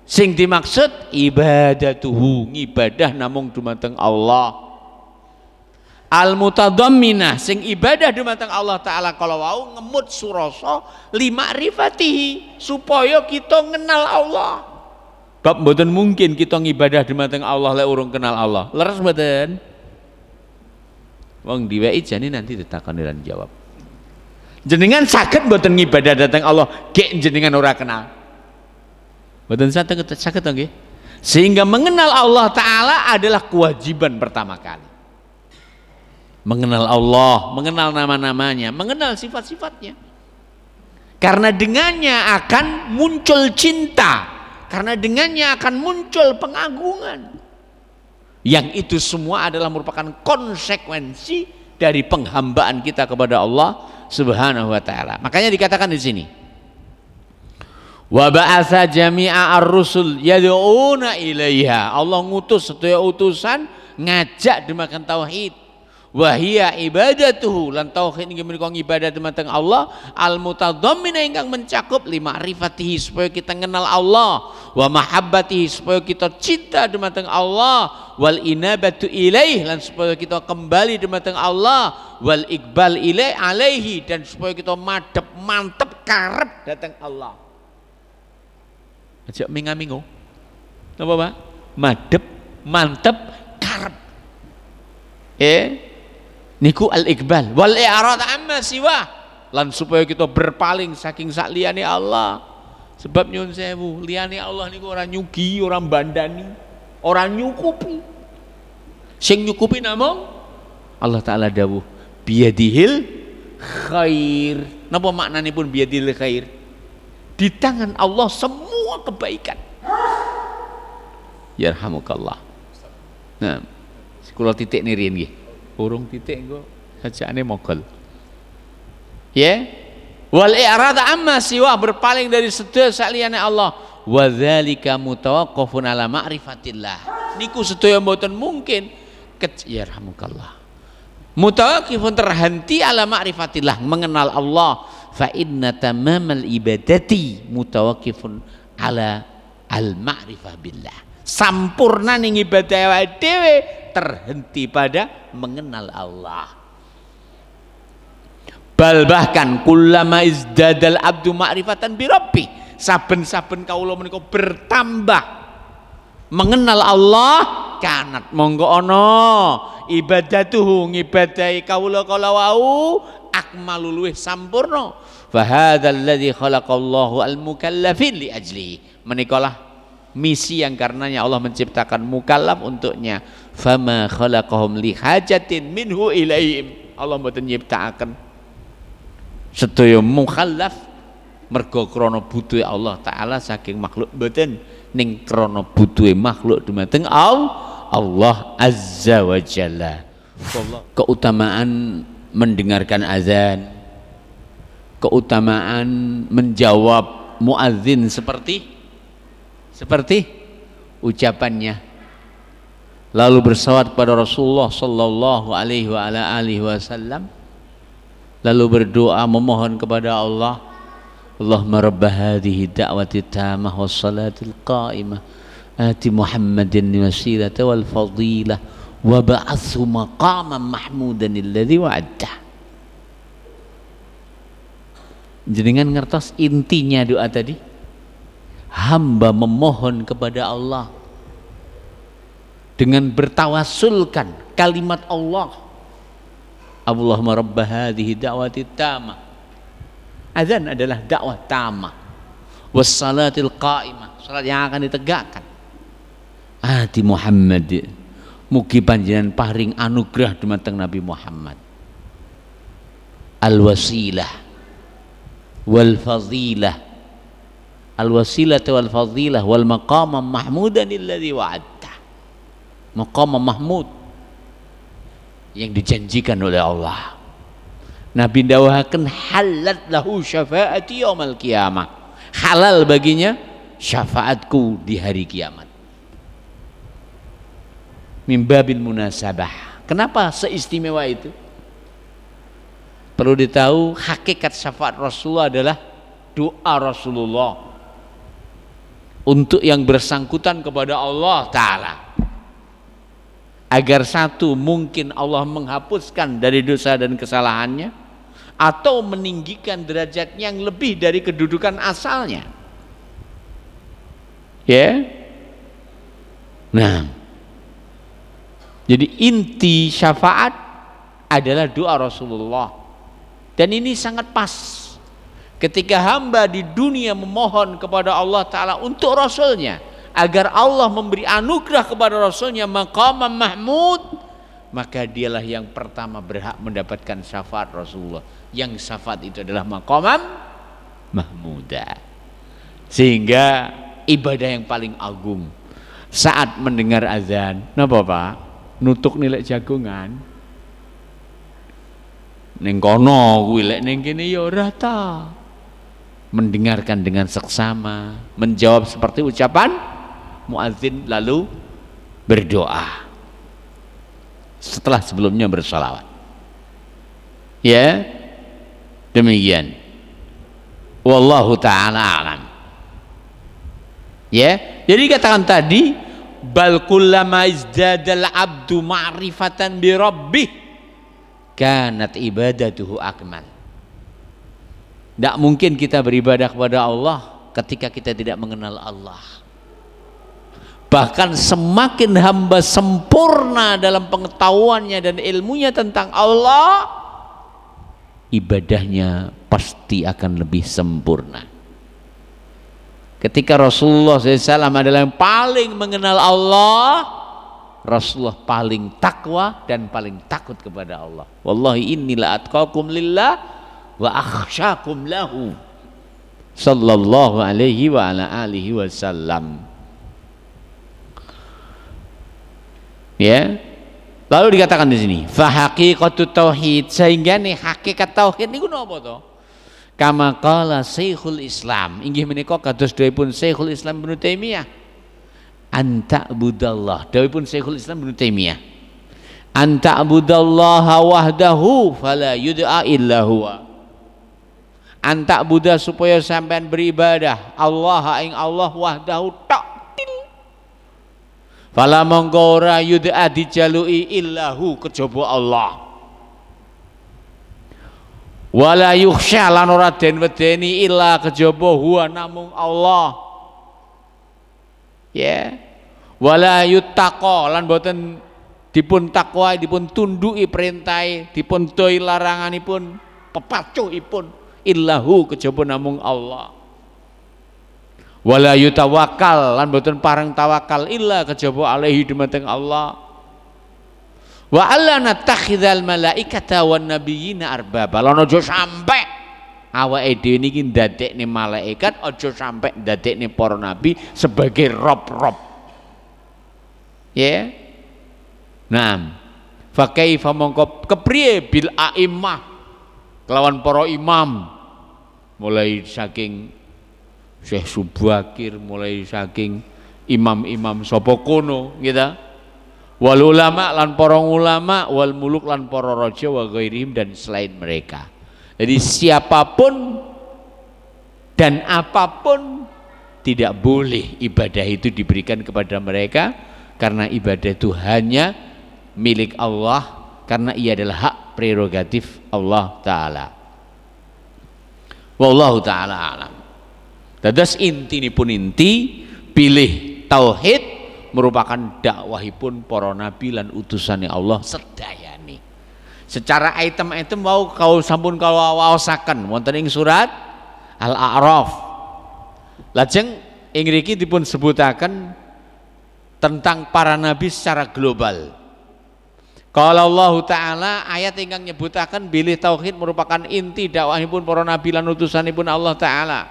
sing dimaksud ibadatuhu, ibadah namung dumateng Allah. Al-mutadamminah sing ibadah dumateng Allah Ta'ala kalau wau ngemut surasa lima rifatihi, supaya kita ngenal Allah. Bab mboten mungkin kita ngibadah dumateng Allah lek urung kenal Allah. Leres mboten? Wong diweki jane nanti ditakoni lan jawab. Jenengan saged mboten ngibadah dhateng Allah gek jenengan ora kenal? Mboten saged nggih. Sehingga mengenal Allah Ta'ala adalah kewajiban pertama kali. Mengenal Allah, mengenal nama-namanya, mengenal sifat-sifatnya. Karena dengannya akan muncul cinta, karena dengannya akan muncul pengagungan. Yang itu semua adalah merupakan konsekuensi dari penghambaan kita kepada Allah Subhanahu wa Ta'ala. Makanya dikatakan di sini, wa ba'atsa jami'a ar-rusul yad'una ilaiha. Allah ngutus sedaya utusan ngajak dumateng tauhid. Wahia ibadatuhu, lan tauhid inggih menika ibadah dumateng Allah al-mutadhammina ingkang mencakup lima rifatihi, supaya kita kenal Allah, wa mahabbatihi, supaya kita cinta dumateng Allah, wal inabatu ilaih, lan supaya kita kembali dumateng Allah, wal iqbal ilaih alaihi, dan supaya kita madhep mantep karep dateng Allah. Aja minga-mingo. Napa, Pak? Madhep mantep karep. Niku al-iqbal wal i'rad amma siwa, lan supaya kita berpaling saking sak liyane Allah. Sebab nyun sewu, liyane Allah niku ora nyugi, ora bandani, ora nyukupi. Sing nyukupi namung Allah Ta'ala dawuh biyadihil khair. Napa maknanipun biyadihil khair? Di tangan Allah semua kebaikan. Yarhamukallah. Nah, kula titik nirin nggih. Urung titik engko sajaane mogol. Ya. Wal i'rad amma siwa, berpaling dari sedaya saliyane Allah. Wa dzalika mutawaqqafun ala ma'rifatillah. Niku sedaya mboten mungkin yarhamukallah. Mutawaqqifun terhenti ala ma'rifatillah, mengenal Allah. Fa inna tamamal ibadati mutawaqqifun ala al-ma'rifah billah. Sampurna ning ibadah awake dhewe terhenti pada mengenal Allah. Bal bahkan kullama izdadal abdu ma'rifatan bi rabbi, saben-saben kawula menika bertambah mengenal Allah, kanat monggo ana ibadatuhu, ngibadahi kawula kala wau akmalu luwih sampurna. Fa hadzal ladzi khalaqallahu al-mukallafin li ajli, menikalah misi yang karenanya Allah menciptakan mukallaf untuknya. Fama khalaqahum li hajatin minhu ilaihim. Allah mboten nyiptakaken sedaya mukallaf mergo krana butuhe Allah Ta'ala saking makhluk, mboten, ning krana butuhe makhluk dumateng Allah Azza wa Jalla. Keutamaan mendengarkan azan, keutamaan menjawab muadzin seperti ucapannya, lalu bersalawat pada Rasulullah sallallahu alaihi wa ala alihi wasallam, lalu berdoa memohon kepada Allah, Allahumma rabb hadhihi da'wati tammah was salatil qa'imah ati Muhammadin wasilata wal fadilah wa ba'athu maqaman mahmudan alladhi wa'adta. Jenengan ngertos intinya doa tadi? Hamba memohon kepada Allah dengan bertawasulkan kalimat Allah, Allahumma rabb hadhihi da'wati tammah. Azan adalah dakwah tammah, was salatil qa'imah, salat yang akan ditegakkan. Ati Muhammad Mugi panjenengan paring anugerah dumateng Nabi Muhammad. Al-wasilah wal fadilah, al-wasilah wal fadilah wal maqam mahmudan alladzi wa'adta. Maqam mahmud yang dijanjikan oleh Allah. Nabi dawahaken halat lahu syafaati yaumil qiyamah. Halal baginya syafaatku di hari kiamat. Mimbabil munasabah. Kenapa seistimewa itu? Perlu ditahu, hakikat syafaat Rasulullah adalah doa Rasulullah untuk yang bersangkutan kepada Allah Ta'ala, agar satu, mungkin Allah menghapuskan dari dosa dan kesalahannya, atau meninggikan derajat yang lebih dari kedudukan asalnya. Ya. Nah, jadi inti syafaat adalah doa Rasulullah. Dan ini sangat pas ketika hamba di dunia memohon kepada Allah Ta'ala untuk Rasulnya, agar Allah memberi anugerah kepada Rasulnya maqam mahmud, maka dialah yang pertama berhak mendapatkan syafaat Rasulullah. Yang syafaat itu adalah maqam mahmuda. Sehingga ibadah yang paling agung saat mendengar azan, napa Pak? Nutuk nilai jagungan ning kono kuwi lek ning kene ya ora ta. Mendengarkan dengan seksama, menjawab seperti ucapan muadzin, lalu berdoa setelah sebelumnya bersalawat. Ya, demikian. Wallahu ta'ala alam. Ya, jadi katakan tadi, bal kullama izdadal abdu ma'rifatan bi rabbih kanat ibadatuhu akmal. Tidak mungkin kita beribadah kepada Allah ketika kita tidak mengenal Allah. Bahkan semakin hamba sempurna dalam pengetahuannya dan ilmunya tentang Allah, ibadahnya pasti akan lebih sempurna. Ketika Rasulullah SAW adalah yang paling mengenal Allah, Rasulullah paling takwa dan paling takut kepada Allah. Wallahi inni la atqakum lillah wa akhsyakum lahu, sallallahu alaihi wa ala alihi wasallam. Ya, lalu dikatakan di sini fa haqiqatut tauhid, sehingga nih hakikat tauhid niku napa to? Kama qala Syekhul Islam, inggih menika kados dawuhipun Syekhul Islam Ibnu Taimiyah, anta budallah, dawuhipun Syekhul Islam Ibnu Taimiyah, anta budallaha wahdahu fala yud'a illa huwa. Anta buddha supaya sampean beribadah Allah ing Allah wahdahu tok. Fala mongko ora yud'a dijalui illahu kejaba Allah. Wala yukhsha lan ora den wedeni illa kejaba huwa namung Allah. Ya. Wala yuttaqa lan boten dipun takwa, dipun tunduki perintahe, dipun doi laranganipun, pepacuhipun illahu kejaba namung Allah. Wala yutawakkal lan boten parang tawakal illa kejaba alaihi dumateng Allah. Wa alla natakhidhal malaikata wan nabiyina arbaba. Lan aja sampe awake dhewe niki ndadekne malaikat, aja sampe ndadekne para nabi sebagai rob-rob. Ya. Nah, fa kaifa mongko kepriye bil a'immah kelawan para imam, mulai saking Syekh Subakir, mulai saking imam-imam sapa kono gitu, wal ulama lan para ulama, wal muluk lan para raja wa ghairihim dan selain mereka. Jadi siapapun dan apapun tidak boleh ibadah itu diberikan kepada mereka, karena ibadah itu hanya milik Allah, karena ia adalah hak prerogatif Allah Ta'ala. Wallahu ta'ala alam. Dados intinipun inti pilih tauhid merupakan dakwahipun para nabi lan utusannya Allah sedayane. Secara item-item mau kau sampun kalau waosaken wonten ing surat Al-A'raf. Lajeng ing mriki dipun sebutaken tentang para nabi secara global. Kalau Allah Ta'ala ayat ingkang nyebutaken bilih tauhid merupakan inti dakwahipun para nabi lan utusanipun Allah Ta'ala.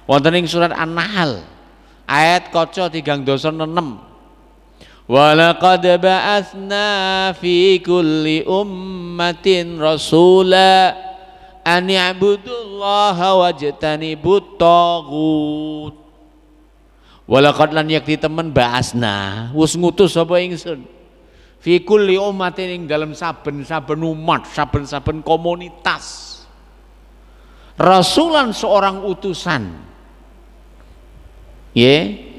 Wonten ing surat An-Nahl ayat kaca 36. Walaqad ba'atsna fi kulli ummatin rasula an ya'budullaha wajtanibut taghut. Walaqad lan yakti temen ba'asna wis ngutus sapa ingsun fi kulli ummatin ing dalam saben-saben umat, saben-saben komunitas rasulan seorang utusan.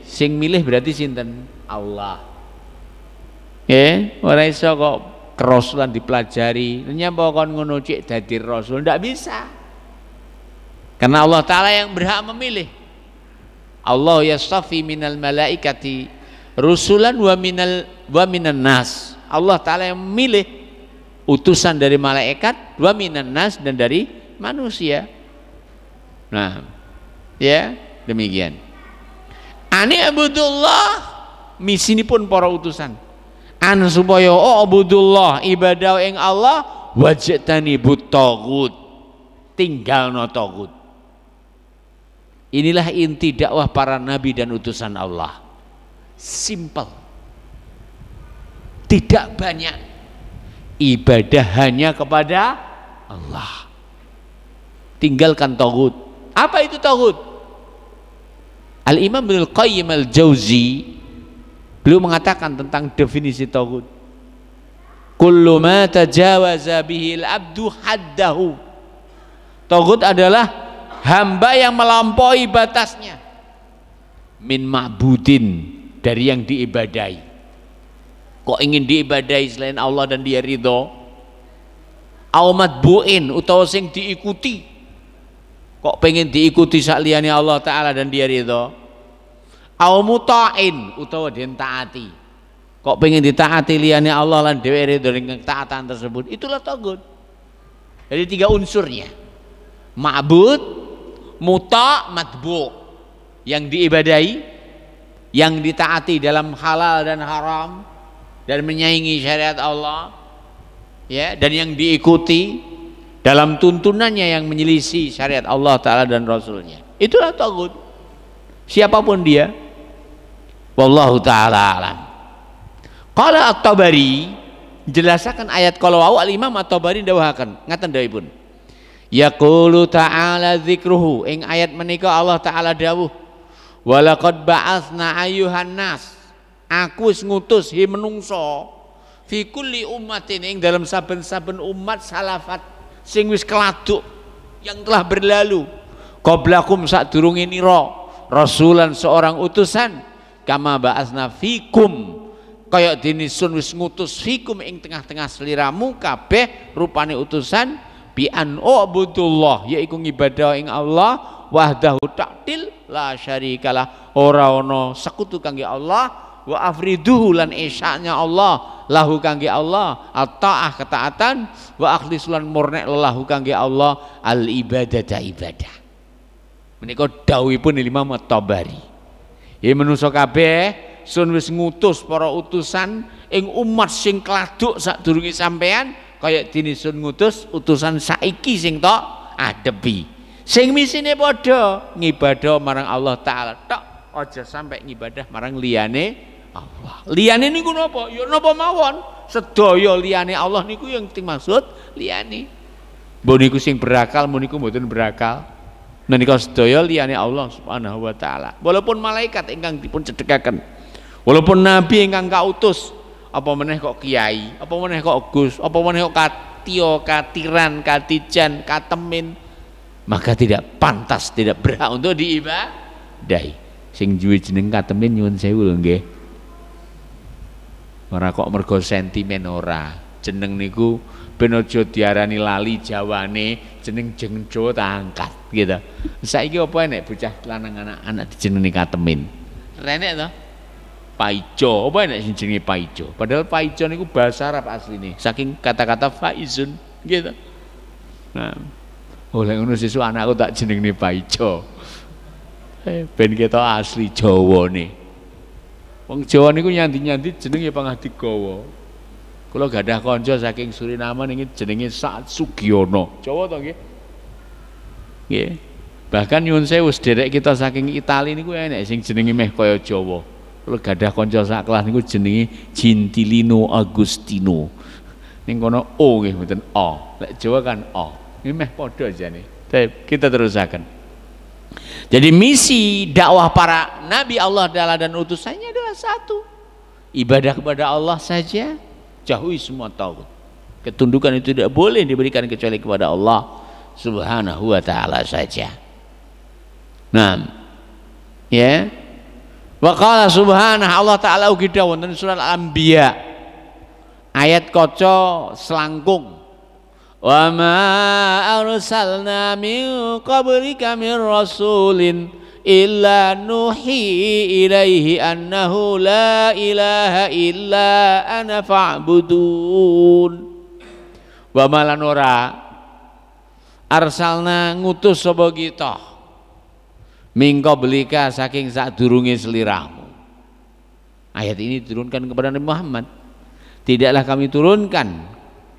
Sing milih berarti sinten? Allah. Ora iso kok kerasulan dipelajari. Nyapa kon ngono cik dadi rasul, ndak bisa. Karena Allah Ta'ala yang berhak memilih. Allah yastafi minal malaikati rusulan wa minan nas. Allah Ta'ala yang memilih utusan dari malaikat, wa minan nas, dan dari manusia. Nah, ya demikian. Ani abudullah misinipun para utusan. An supaya abudullah ibadah ing Allah wajtanibut taghut, tinggalno taghut. Inilah inti dakwah para nabi dan utusan Allah. Simple. Tidak banyak, ibadah hanya kepada Allah. Tinggalkan taghut. Apa itu taghut? Al-Imam Ibnul Qayyim Al-Jauzi beliau mengatakan tentang definisi taghut. Kullu ma tajawaza bihi al-abdu haddahu. Taghut adalah hamba yang melampaui batasnya. Min ma'budin, dari yang diibadahi. Kok ingin diibadahi selain Allah dan dia ridho? Au matbu'in, utawa sing diikuti. Kok pengen diikuti sakliyane Allah Ta'ala dan dia ridho? Au muta'in, utawa den taati. Kok pengen ditaati liyane Allah lan dhewe ridho ning taatan tersebut. Itulah taghut. Jadi 3 unsurnya. Ma'bud, muta', matbu'. Yang diibadahi, yang ditaati dalam halal dan haram, dan menyaingi syariat Allah, ya, dan yang diikuti dalam tuntunannya yang menyelisih syariat Allah Ta'ala dan Rasulnya. Itulah taghut, siapapun dia. Wallahu ta'ala alam. Qala At-Tabari jelasakan ayat kalau Al-Imam At-Tabari dawuhaken ngaten dawuhipun. Yaqulu ta'ala dzikruhu, ing ayat menika Allah Ta'ala dawuh walaqad ba'atsna ayyuhan nas, aku wis ngutus hi menungso fi kulli ummatin, ing dalam saben-saben umat salafat sing wis keladuk yang telah berlalu, qablakum sadurunge nira, rasulan seorang utusan, kama ba'atsna fikum, kaya dene sun wis ngutus fikum ing tengah-tengah sliramu kabeh rupane utusan, bi an ubudullah, yaiku ngibadah ing Allah wahdahu ta'til la syarikalah, ora ana sekutu kangge Allah, wa afriduhu lan isya'nya Allah lahu kangge Allah, at-ta'ah ketaatan, wa akhlisulan murnek lahu kangge Allah al ibadata ibadah. Menika dawuhipun Imam At-Tabari. Ya menungso kabeh sun wis ngutus para utusan ing umat sing kladuk sadurunge sampean, kaya dene sun ngutus utusan saiki sing tok adepi. Sing misine padha ngibadah marang Allah Ta'ala tok, aja sampai ngibadah marang liyane Allah. Liyane niku napa? Ya napa mawon, sedaya liyane Allah niku yang dimaksud liyane. Mbok niku sing berakal, mbok niku mboten berakal. Menika sedaya liyane Allah Subhanahu wa Ta'ala. Walaupun malaikat ingkang dipun cedhekaken, walaupun nabi ingkang kautus, apa meneh kok kiai, apa meneh kok gus, apa meneh kok katio, katiran, katijan, katemin, maka tidak pantas, tidak berhak untuk diibadahi. Sing duwe jeneng katemin nyuwun sewu lho nggih. Ora kok mergo sentimen, ora. Jeneng niku ben aja diarani lali Jawane, jeneng Jawa tak angkat gitu. Saiki apa enek bocah lanang anak-anak dijenengi katemin? Renek to? Paijo, apa enek sing jenenge Paijo? Padahal Paijo niku bahasa Arab asline, saking kata-kata faizun gitu. Nah, oleh ngono sesuk anakku tak jenengne Paijo. Ben kita asli Jawane. Wong Jawa niku nyandi-nyandi jenenge Pangadigawa. Kula gadah kanca saking Suriname niki jenenge Saat Sugiono. Jawa to nggih? Nggih. Bahkan nyuwun sewu sederek kita saking Itali niku enek sing jenenge meh kaya Jawa. Kula gadah kanca sak kelas niku jenenge Gentilino Agustino. Ning kono O nggih mboten O. Lek Jawa kan O. Ini meh padha jane. Kita terusaken. Jadi misi dakwah para nabi Allah dan utusannya adalah satu, ibadah kepada Allah saja, jauhi semua tauhid. Ketundukan itu tidak boleh diberikan kecuali kepada Allah Subhanahu wa taala saja. Nah, ya. Wa qala subhanahu Allah taala ugi dawuh wonten surat Al-Anbiya ayat kaca selangkung. Wa ma arsalna min qablika min rasulin illa nuhi ilaihi annahu la ilaha illa ana fa'budun. Wa malan ora arsalna ngutus sapa kita min qablika saking sadurunge sliramu. Ayat ini diturunkan kepada Nabi Muhammad. Tidaklah kami turunkan,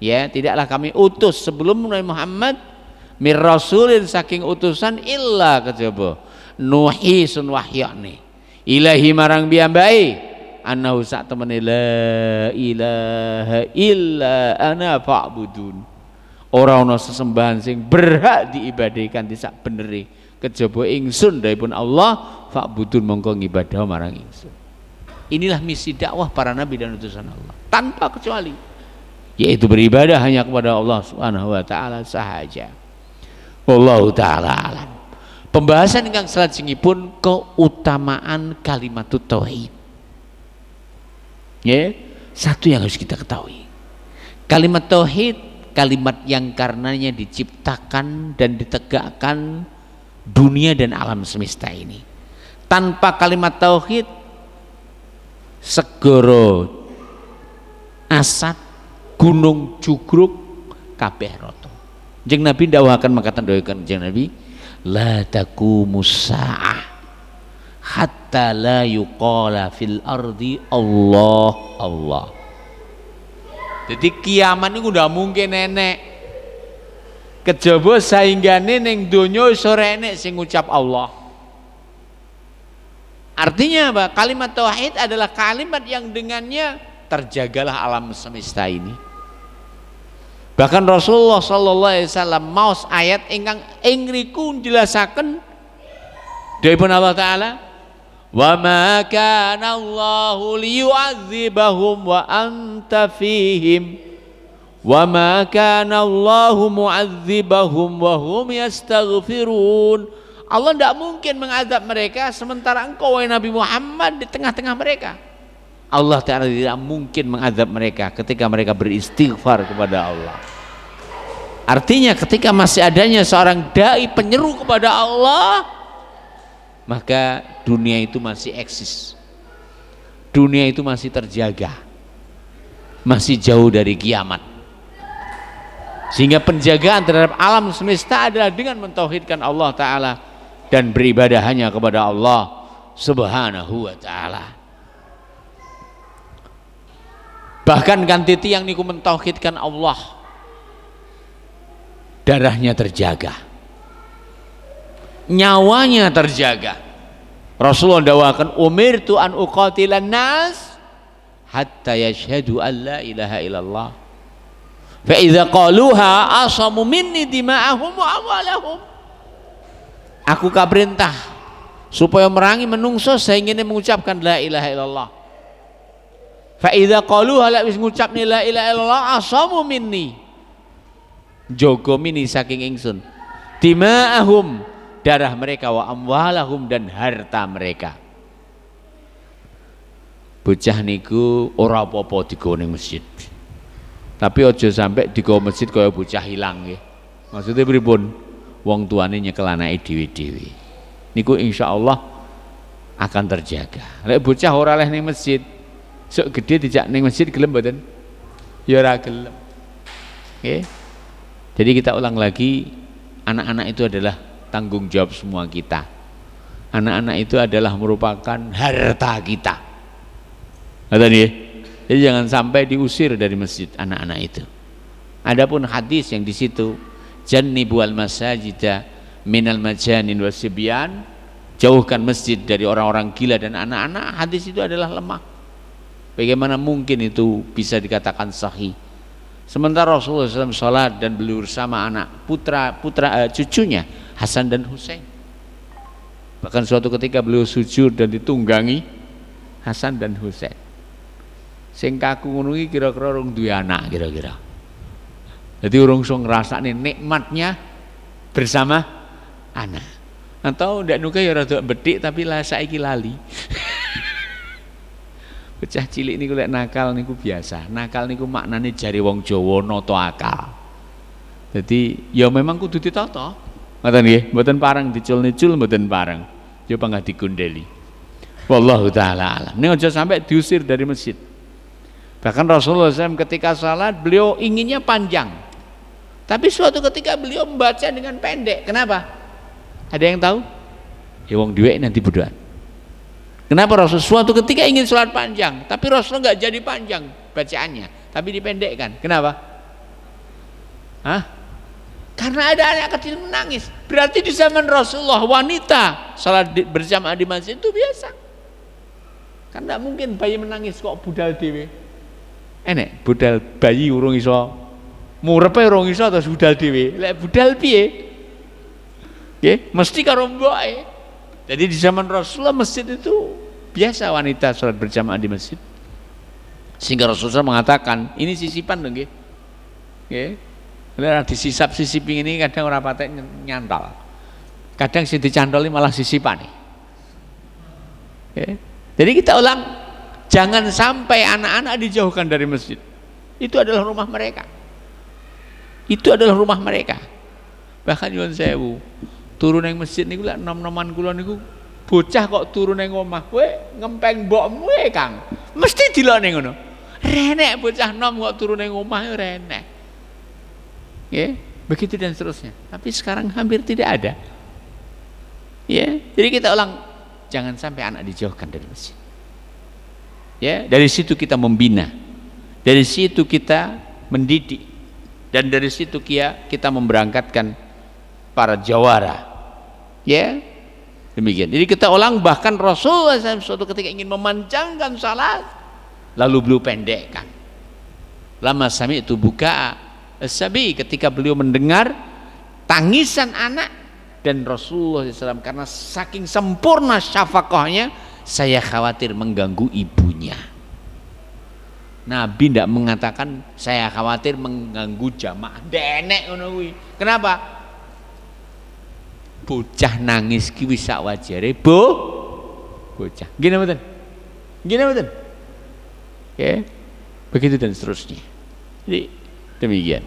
ya, tidaklah kami utus sebelum Nabi Muhammad mir rasulin saking utusan illa kejaba nuhi sun wahyane ilahi marang piyambake annahu sak temene la ilaha illa ana fa'budun. Ora ana sesembahan sing berhak diibadahkan disak beneri kejaba ingsun dharipun Allah fa'budun mongko ngibadah marang ingsun. Inilah misi dakwah para nabi dan utusan Allah tanpa kecuali, yaitu beribadah hanya kepada Allah Subhanahu wa taala sahaja. Wallahu taala alam. Pembahasan ingkang salajengipun keutamaan kalimat tauhid. Ya, satu yang harus kita ketahui. Kalimat tauhid, kalimat yang karenanya diciptakan dan ditegakkan dunia dan alam semesta ini. Tanpa kalimat tauhid, segoro asat gunung jugruk kabeh rata. Jeng Nabi dawuhaken makaten dawuhaken jeng Nabi la taqumus saah hatta la yuqala fil ardi Allah Allah. Jadi kiamat niku ndak mungkin enek kejaba sainggane ning donya ora enek sing ngucap Allah. Artinya apa? Kalimat tauhid adalah kalimat yang dengannya terjagalah alam semesta ini. Bahkan Rasulullah sallallahu alaihi wasallam maos ayat ingkang ing riku njelasaken dipun Allah taala wa ma kana Allahu liyu'adzibahum wa anta fihim wa ma kana Allahu mu'adzibahum wa hum yastaghfirun. Allah tidak mungkin mengadab mereka sementara engkau wahai Nabi Muhammad di tengah-tengah mereka. Allah Ta'ala tidak mungkin mengadab mereka ketika mereka beristighfar kepada Allah. Artinya ketika masih adanya seorang dai penyeru kepada Allah, maka dunia itu masih eksis, dunia itu masih terjaga, masih jauh dari kiamat. Sehingga penjagaan terhadap alam semesta adalah dengan mentauhidkan Allah Ta'ala dan beribadah hanya kepada Allah Subhanahu wa taala. Bahkan kanthi tiyang niku mentauhidkan Allah, darahnya terjaga, nyawanya terjaga. Rasulullah dawakan umirtu an uqatilan nas hatta yashhadu an la ilaha illallah fa idza qaluha asamu minni dima'ahum wa amwalahum. Aku kaperintah supaya merangi menungso sehingga mengucapkan la ilaha illallah. Fa idza qaluha la wis ngucapni la ilaha illallah asamu minni, jogo mini saking ingsun, dima'ahum darah mereka wa amwalahum dan harta mereka. Bocah niku ora apa-apa digawa ning masjid. Tapi aja sampai digawa masjid kaya bocah hilang nggih. Maksudnya pripun? Wong tuane nyekel anake dhewe-dhewe. Niku insyaallah akan terjaga. Lek bocah ora leh ning masjid, sok gede dijak ning masjid gelem mboten? Ya ora gelem. Nggih. Jadi kita ulang lagi, anak-anak itu adalah tanggung jawab semua kita. Anak-anak itu adalah merupakan harta kita. Jadi jangan sampai diusir dari masjid anak-anak itu. Adapun hadis yang di situ jannibu al masajida minal majanin wasibyan, jauhkan masjid dari orang-orang gila dan anak-anak, hadis itu adalah lemah. Bagaimana mungkin itu bisa dikatakan sahih? Sementara Rasulullah SAW sholat dan beliau bersama anak cucunya Hasan dan Husain. Bahkan suatu ketika beliau sujud dan ditunggangi Hasan dan Husain. Sing kaku ngono iki kira-kira urung duwe anak kira-kira. Jadi urung iso ngrasakne nikmatnya bersama anak. Atau ndak nuke ya rada bedik tapi lah saiki lali. Bocah cilik niku lek nakal niku biasa. Nakal niku maknane jare wong Jawa nata akal. Jadi ya memang kudu ditata. Ngoten nggih, mboten pareng dicul-nicul mboten pareng. Ya panggah digundeli. Wallahu taala alam. Ning aja sampai diusir dari masjid. Bahkan Rasulullah SAW ketika salat beliau inginnya panjang. Tapi suatu ketika beliau membaca dengan pendek. Kenapa? Ada yang tahu? Ya wong duwe nanti berdoa. Kenapa Rasul suatu ketika ingin sholat panjang, tapi Rasul nggak jadi panjang bacaannya, tapi dipendekkan. Kenapa? Hah? Karena ada anak kecil menangis. Berarti di zaman Rasulullah wanita sholat berjamaah di masjid itu biasa. Kan tidak mungkin bayi menangis kok budal dewe. Enek budal bayi urung iso murepe urung iso terus budal dewe. Lek budal piye? Nggih, mesti karo mboke. Jadi di zaman Rasulullah masjid itu biasa wanita sholat berjamaah di masjid. Sehingga Rasulullah mengatakan ini sisipan dong, nggih. Nggih. Lha disisap-sisip ini kadang ora patek nyantol. Kadang sing dicantoli malah sisipane. Nggih. Jadi kita ulang, jangan sampai anak-anak dijauhkan dari masjid. Itu adalah rumah mereka. Itu adalah rumah mereka. Bahkan nyuwun sewu, turun yang masjid niku lek nom-noman kula niku bocah kok turun yang omah, kowe ngempeng mbokmu Kang. Mesti dilokne ngono. Renek bocah nom kok turun yang omah ya renek. Ya, begitu dan seterusnya. Tapi sekarang hampir tidak ada. Ya, jadi kita ulang, jangan sampai anak dijauhkan dari masjid. Ya, dari situ kita membina. Dari situ kita mendidik. Dan dari situ kita memberangkatkan para jawara. Ya, demikian. Jadi kita ulang, bahkan Rasulullah SAW suatu ketika ingin memanjangkan salat, lalu beliau pendekkan. Lama sami itu buka sabi, ketika beliau mendengar tangisan anak, dan Rasulullah SAW karena saking sempurna syafaqahnya, saya khawatir mengganggu ibunya. Nabi tidak mengatakan saya khawatir mengganggu jamaah. Denek ngono kuwi. Kenapa? Bocah nangis ki wis sak wajare, bocah. Gini mboten? Gini mboten? Oke. Begitu dan seterusnya. Jadi demikian.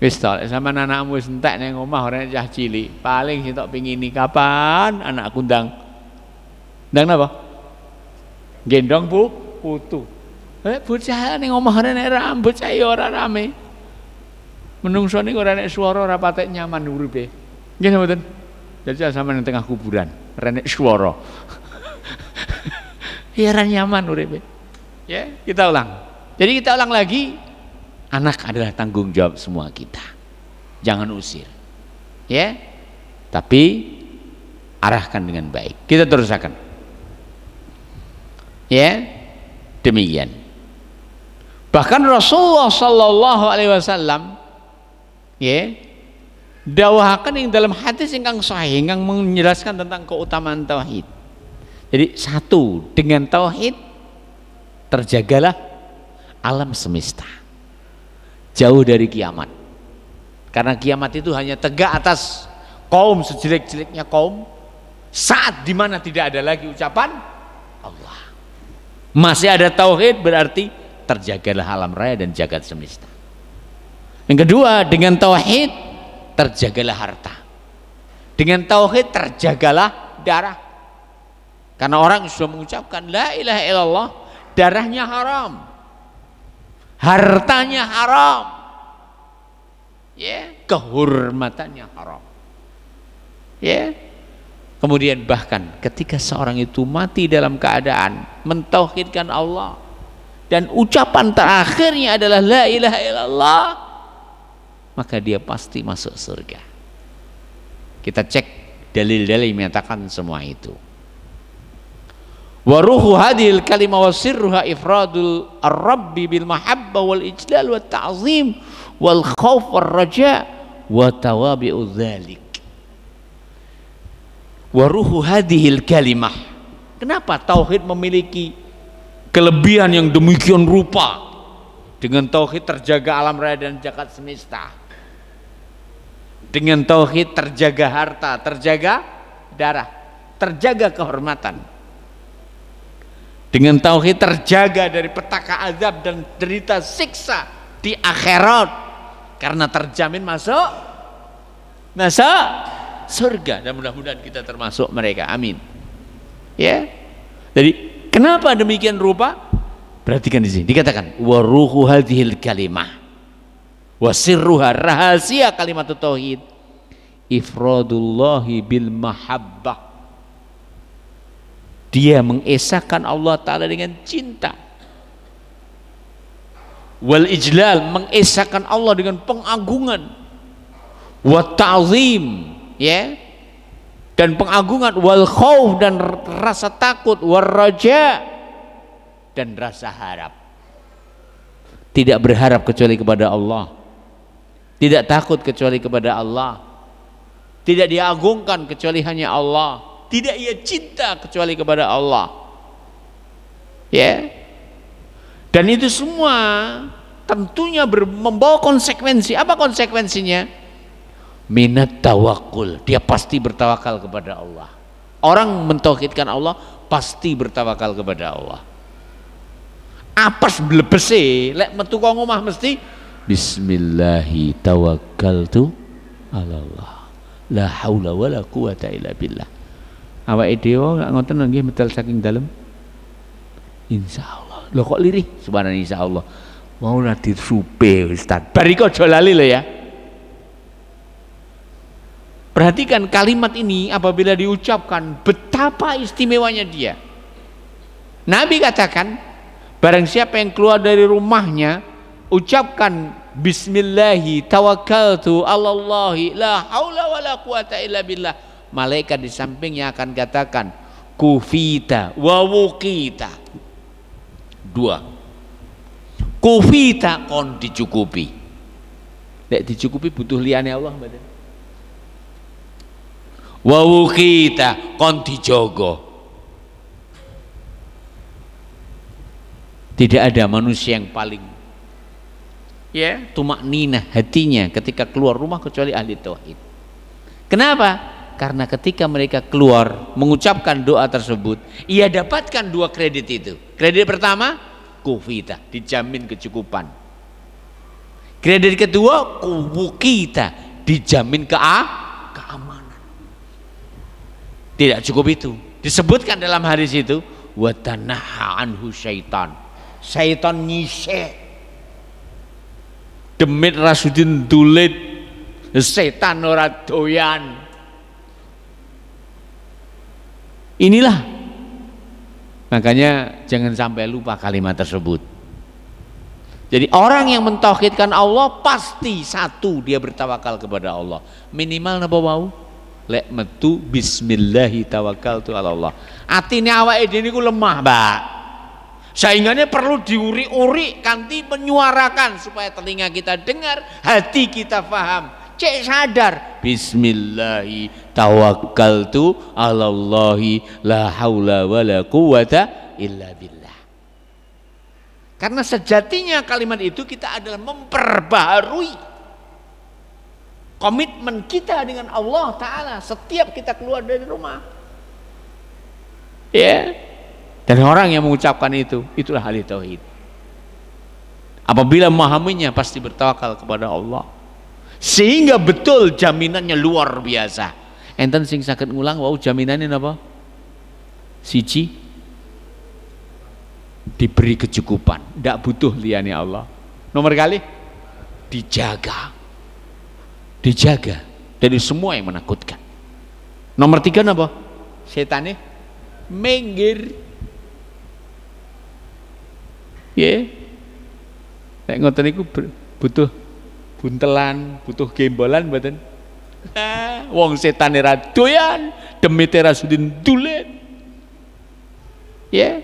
Wis to, sama anakmu wis entek nang omah ora cah cilik, paling sing tok pengini kapan anakku ndang. Ndang napa? Gendong putu. Bocah ning omah ora nek rambut cah ora rame. Menungso niku ora nek swara ora patek nyaman uripe. Nggih mboten? Jadi sama nang tengah kuburan, renek swara. Ya ora nyaman uripe. Ya, kita ulang. Jadi kita ulang lagi, anak adalah tanggung jawab semua kita. Jangan usir. Ya. Tapi arahkan dengan baik. Kita teruskan. Ya. Demikian. Bahkan Rasulullah sallallahu alaihi wasallam ya dawuhaken ing dalam hadis ingkang sahih ingkang menjelaskan tentang keutamaan tauhid. Jadi satu, dengan tauhid terjagalah alam semesta. Jauh dari kiamat. Karena kiamat itu hanya tegak atas kaum sejelek-jeleknya kaum saat dimana tidak ada lagi ucapan Allah. Masih ada tauhid berarti terjagalah alam raya dan jagat semesta. Yang kedua, dengan tauhid terjagalah harta. Dengan tauhid terjagalah darah. Karena orang sudah mengucapkan la ilaha illallah, darahnya haram, hartanya haram, ya, kehormatannya haram. Ya. Kemudian bahkan ketika seorang itu mati dalam keadaan mentauhidkan Allah dan ucapan terakhirnya adalah la ilaha illallah, maka dia pasti masuk surga. Kita cek dalil-dalil yang menyatakan semua itu. Wa ruhu hadhil kalimah wa sirruha ifradul ar-rabbi bil mahabbah wal ijlal wat ta'zim wal khauf war raja wa tawabi'u dzalik. Wa ruhu hadhil kalimah. Kenapa tauhid memiliki kelebihan yang demikian rupa? Dengan tauhid terjaga alam raya dan jagat semesta. Dengan tauhid terjaga harta, terjaga darah, terjaga kehormatan. Dengan tauhid terjaga dari petaka azab dan derita siksa di akhirat, karena terjamin masuk surga, dan mudah-mudahan kita termasuk mereka. Amin. Ya. Jadi kenapa demikian rupa? Perhatikan di sini dikatakan wa ruhu hadhil kalimah wa sirruha, rahasia kalimat tauhid, ifradullahi bil mahabbah, dia mengesahkan Allah Ta'ala dengan cinta, wal ijlal, mengesahkan Allah dengan pengagungan, wa ta'zim, ya, dan pengagungan, wal khauf, dan rasa takut, war raja, dan rasa harap. Tidak berharap kecuali kepada Allah, tidak takut kecuali kepada Allah, tidak diagungkan kecuali hanya Allah, tidak ia cinta kecuali kepada Allah, ya. Dan itu semua tentunya membawa konsekuensi. Apa konsekuensinya? Minat tawakul, dia pasti bertawakal kepada Allah. Orang mentauhidkan Allah pasti bertawakal kepada Allah. Apes blebese lek metu kok omah mesti bismillahi tawakkaltu ala Allah, la haula wala quwata illa billah. Awake dhewe gak ngoten nggih medal saking dalem, insyaallah. Lho kok lirih subhanallah, insyaallah mau ora disupe Ustaz. Bariko aja lali lho ya. Perhatikan kalimat ini apabila diucapkan, betapa istimewanya dia. Nabi katakan, barang siapa yang keluar dari rumahnya ucapkan bismillahi tawakkaltu alallahi la haula wala quwata illa billah, malaikat di sampingnya akan katakan kufita wa wukita. Dua, kufita, kon dicukupi. Lek dicukupi butuh liyane Allah badan. Wa wukita, kon dijogo. Tidak ada manusia yang paling tumakninah hatinya ketika keluar rumah kecuali ahli tauhid. Kenapa? Karena ketika mereka keluar mengucapkan doa tersebut, ia dapatkan dua kredit itu. Kredit pertama, kufita, dijamin kecukupan. Kredit kedua, kuwukita, dijamin keamanan. Tidak cukup itu, disebutkan dalam hadis itu, wa tanaha anhu syaitan. Syaitan nyisek, demit rasudin dulit, setan ora doyan. Inilah makanya jangan sampai lupa kalimat tersebut. Jadi orang yang mentauhidkan Allah pasti satu, dia bertawakal kepada Allah. Minimal napa wau? Lek metu bismillahi tawakkaltu ala Allah. Atine awake dhewe niku lemah, Mbak. Saingannya perlu diuri-uri kanthi menyuarakan supaya telinga kita dengar, hati kita paham. Cek sadar, bismillahi tawakkaltu ala Allahi la haula wala quwata illa billah. Karena sejatinya kalimat itu kita adalah memperbaharui komitmen kita dengan Allah Ta'ala setiap kita keluar dari rumah, ya. Dan orang yang mengucapkan itu, itulah ahli tauhid. Apabila memahaminya pasti bertawakal kepada Allah, sehingga betul jaminannya luar biasa. Enten sing saged ngulang wau jaminannya apa? Siji, diberi kecukupan, ndak butuh liyane Allah. Nomor kali, dijaga dari semua yang menakutkan. Nomor tiga apa? setane minggir. Ya, nek ngoten niku butuh buntelan, butuh gembolan mboten. Wong setane ra doyan, demite ra sudin dulen. Ya.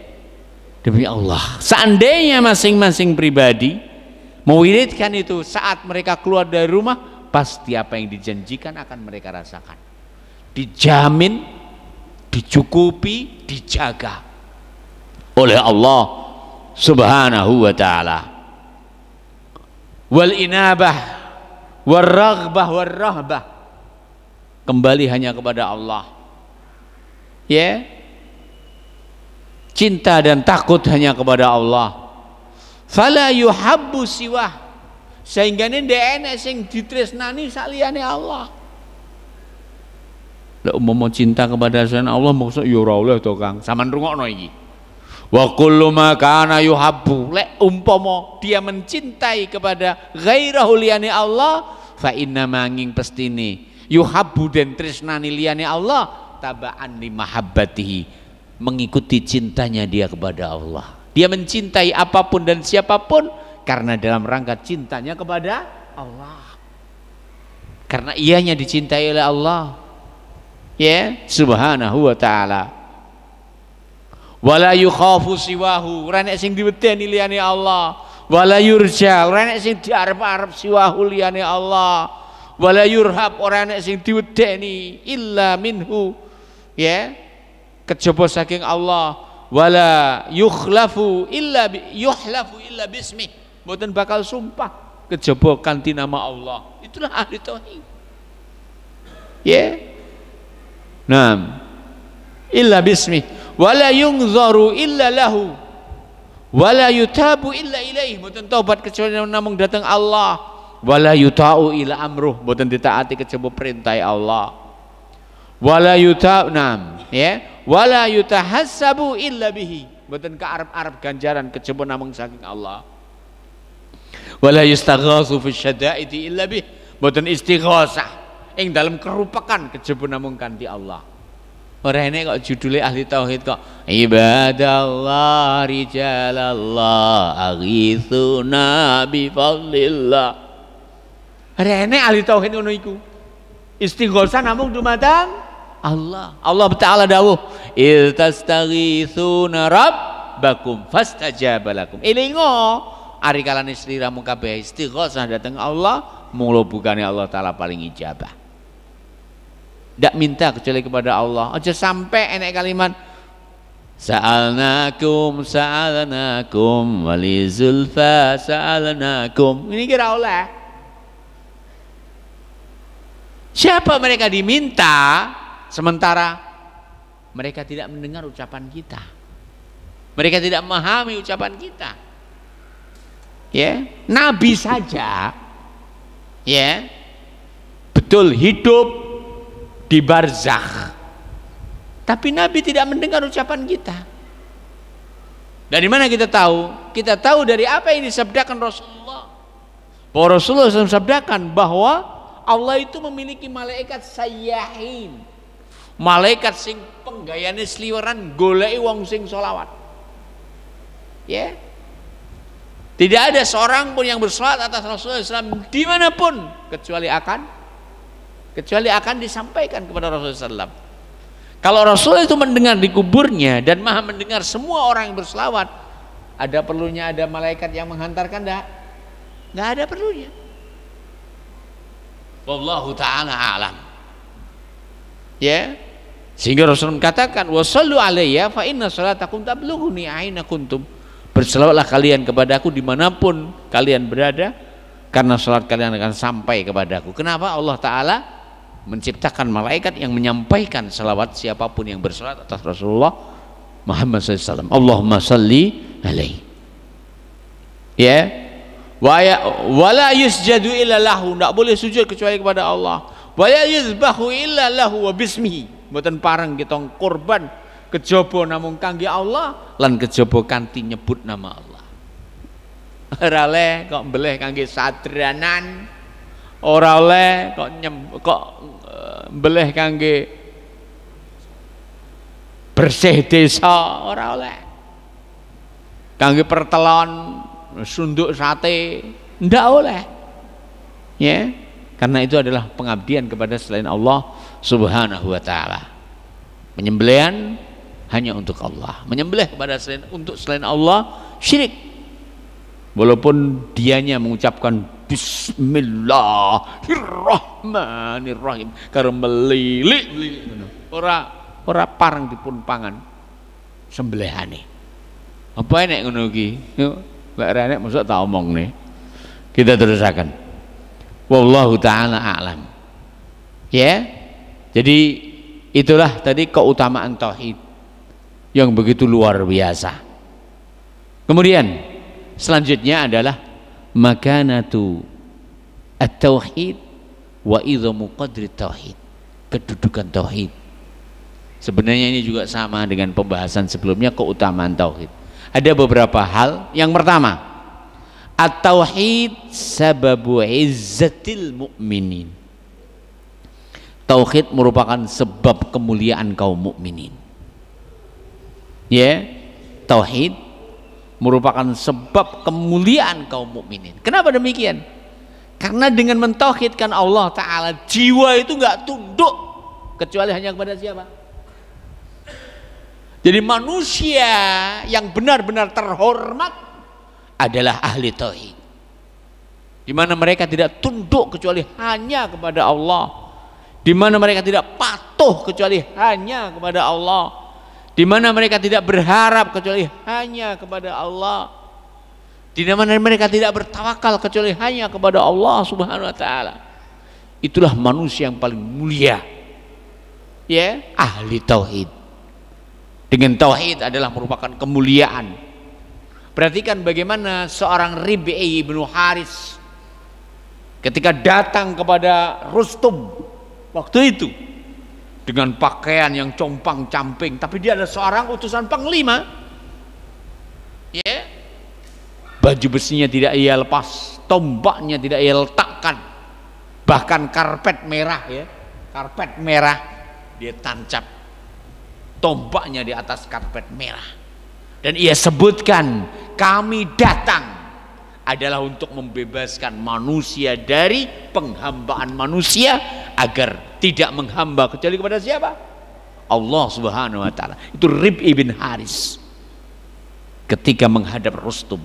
Demi Allah, seandainya masing-masing pribadi mewiridkan itu saat mereka keluar dari rumah, pasti apa yang dijanjikan akan mereka rasakan. Dijamin, dicukupi, dijaga oleh Allah Subhanahu wa ta'ala. Wal inabah war raghbah war rahbah, kembali hanya kepada Allah. Ya. Cinta dan takut hanya kepada Allah. Fala yuhabbu siwah, sehingga ini ndek enek sing ditresnani saliyane Allah. Lah umpama cinta kepada selain Allah maksud ya ora oleh to Kang. Saman rungokno iki. Wa kullu ma kana yuhabbu, lek umpama dia mencintai kepada ghairahu liyane Allah, fa inna manging pestine yuhabbu den tresnani liyane Allah tabaan li mahabbatihi, mengikuti cintanya dia kepada Allah. Dia mencintai apapun dan siapapun karena dalam rangka cintanya kepada Allah, karena ianya dicintai oleh Allah, ya Subhanahu wa ta'ala. Wala yukhafu siwahu, ora nek sing diwedeni liyane Allah. Wala yurja, ora nek sing diarep-arep siwahu liyane Allah. Wala yurhab, ora nek sing diwedeni illa minhu, ya, kejaba saking Allah. Wala yuhlafu illa bismi, mboten bakal sumpah kejaba kanthi nama Allah. Itulah ahli tauhid. Ya. Naam. Illa bismi, wala yunzaru illa lahu, wala yutabu illa ilaih, mboten tobat kecuali namung datang Allah. Wala yuta'u ila amruh, mboten ditaati kejaba perintah Allah. Wala yuta'nam, ya. Wala yutahassabu illa bihi, mboten kaarep-arep ganjaran kejaba namung saking Allah. Wala yustaghatsu fi syada'idi illa bih, mboten istighosah ing dalam kerupakan kejaba namung kanthi Allah. Ora enek kok judule ahli tauhid kok ibadallah rijalallah aghithuna bi fadlillah. Ora enek ahli tauhid ngono iku. Istighosah namung dumateng Allah. Allah Ta'ala dawuh, "Il tastaghitsuna rabbakum fastajaba lakum." Elingo ari kalane sliramu kabeh istighosah dateng Allah, mula bukane Allah Ta'ala paling ijabah. Ndak minta kecuali kepada Allah. Aja sampai enek kalimat sa'alnakum walizulfa sa'alnakum. Ini kira oleh. Siapa mereka diminta sementara mereka tidak mendengar ucapan kita, mereka tidak memahami ucapan kita. Ya, Nabi saja, ya, betul hidup di barzakh, tapi Nabi tidak mendengar ucapan kita. Dari mana kita tahu? Kita tahu dari apa yang disabdakan Rasulullah. Bahwa Rasulullah SAW sabdakan bahwa Allah itu memiliki malaikat sayyahin, malaikat sing penggayane sliweran goleki wong sing sholawat. Ya, tidak ada seorang pun yang bersolat atas Rasulullah SAW dimanapun kecuali akan disampaikan kepada Rasulullah SAW. Kalau Rasulullah itu mendengar di kuburnya dan maha mendengar semua orang yang berselawat, ada perlunya ada malaikat yang menghantarkan? Nggak ada perlunya. Wallahu ta'ala a'lam. Ya, sehingga Rasulullah katakan wasallu alayya fa inna salatakum tablughuni aina kuntum. Berselawatlah kalian kepadaku dimanapun kalian berada, karena salat kalian akan sampai kepadaku. Kenapa Allah Ta'ala menciptakan malaikat yang menyampaikan salawat siapapun yang bersalat atas Rasulullah Muhammad SAW. Allahumma salli alaihi. Ya, wala yusjadu illa lahu, tidak boleh sujud kecuali kepada Allah. Wala yuzbahu illa lahu wa bismihi, mboten pareng kita kurban kejaba namung kangge Allah lan kejaba kanthi nyebut nama Allah. Ora oleh kok mbeleh kangge sadranan, ora oleh kok mbeleh kangge bersih desa ora oleh, kangge pertelon sunduk sate ndak oleh, ya, karena itu adalah pengabdian kepada selain Allah Subhanahu wa taala. Penyembelihan hanya untuk Allah, menyembelih kepada selain Allah syirik, walaupun dianya mengucapkan Bismillahirrahmanirrahim karo melilik ora pareng dipun pangan sembelihane. Apa enek ngono iki? Yuk, Mbak Renek masuk tak omong nih. Kita terusakan. Wallahu taala a'lam. Ya. Jadi itulah tadi keutamaan tauhid yang begitu luar biasa. Kemudian selanjutnya adalah makanatu at-tauhid wa idhamu qadri tauhid, kedudukan tauhid. Sebenarnya ini juga sama dengan pembahasan sebelumnya, keutamaan tauhid. Ada beberapa hal. Yang pertama, at-tauhid sababu izzatil mu'minin. Tauhid merupakan sebab kemuliaan kaum mukminin. Ya, tauhid merupakan sebab kemuliaan kaum mukminin. Kenapa demikian? Karena dengan mentauhidkan Allah Ta'ala, jiwa itu nggak tunduk kecuali hanya kepada siapa? Jadi manusia yang benar-benar terhormat adalah ahli tauhid, di mana mereka tidak tunduk kecuali hanya kepada Allah, di mana mereka tidak patuh kecuali hanya kepada Allah, di mana mereka tidak berharap kecuali hanya kepada Allah, di mana mereka tidak bertawakal kecuali hanya kepada Allah Subhanahu wa taala. Itulah manusia yang paling mulia, ya, ahli tauhid. Dengan tauhid adalah merupakan kemuliaan. Perhatikan bagaimana seorang Rib'i bin Haris ketika datang kepada Rustum waktu itu dengan pakaian yang compang-camping, tapi dia adalah seorang utusan panglima, ya, baju besinya tidak ia lepas, tombaknya tidak ia letakkan, bahkan karpet merah, ya, karpet merah dia tancap tombaknya di atas karpet merah, dan ia sebutkan, kami datang adalah untuk membebaskan manusia dari penghambaan manusia agar tidak menghamba kecuali kepada siapa? Allah Subhanahu wa taala. Itu Rib'i bin Haris ketika menghadap Rustum,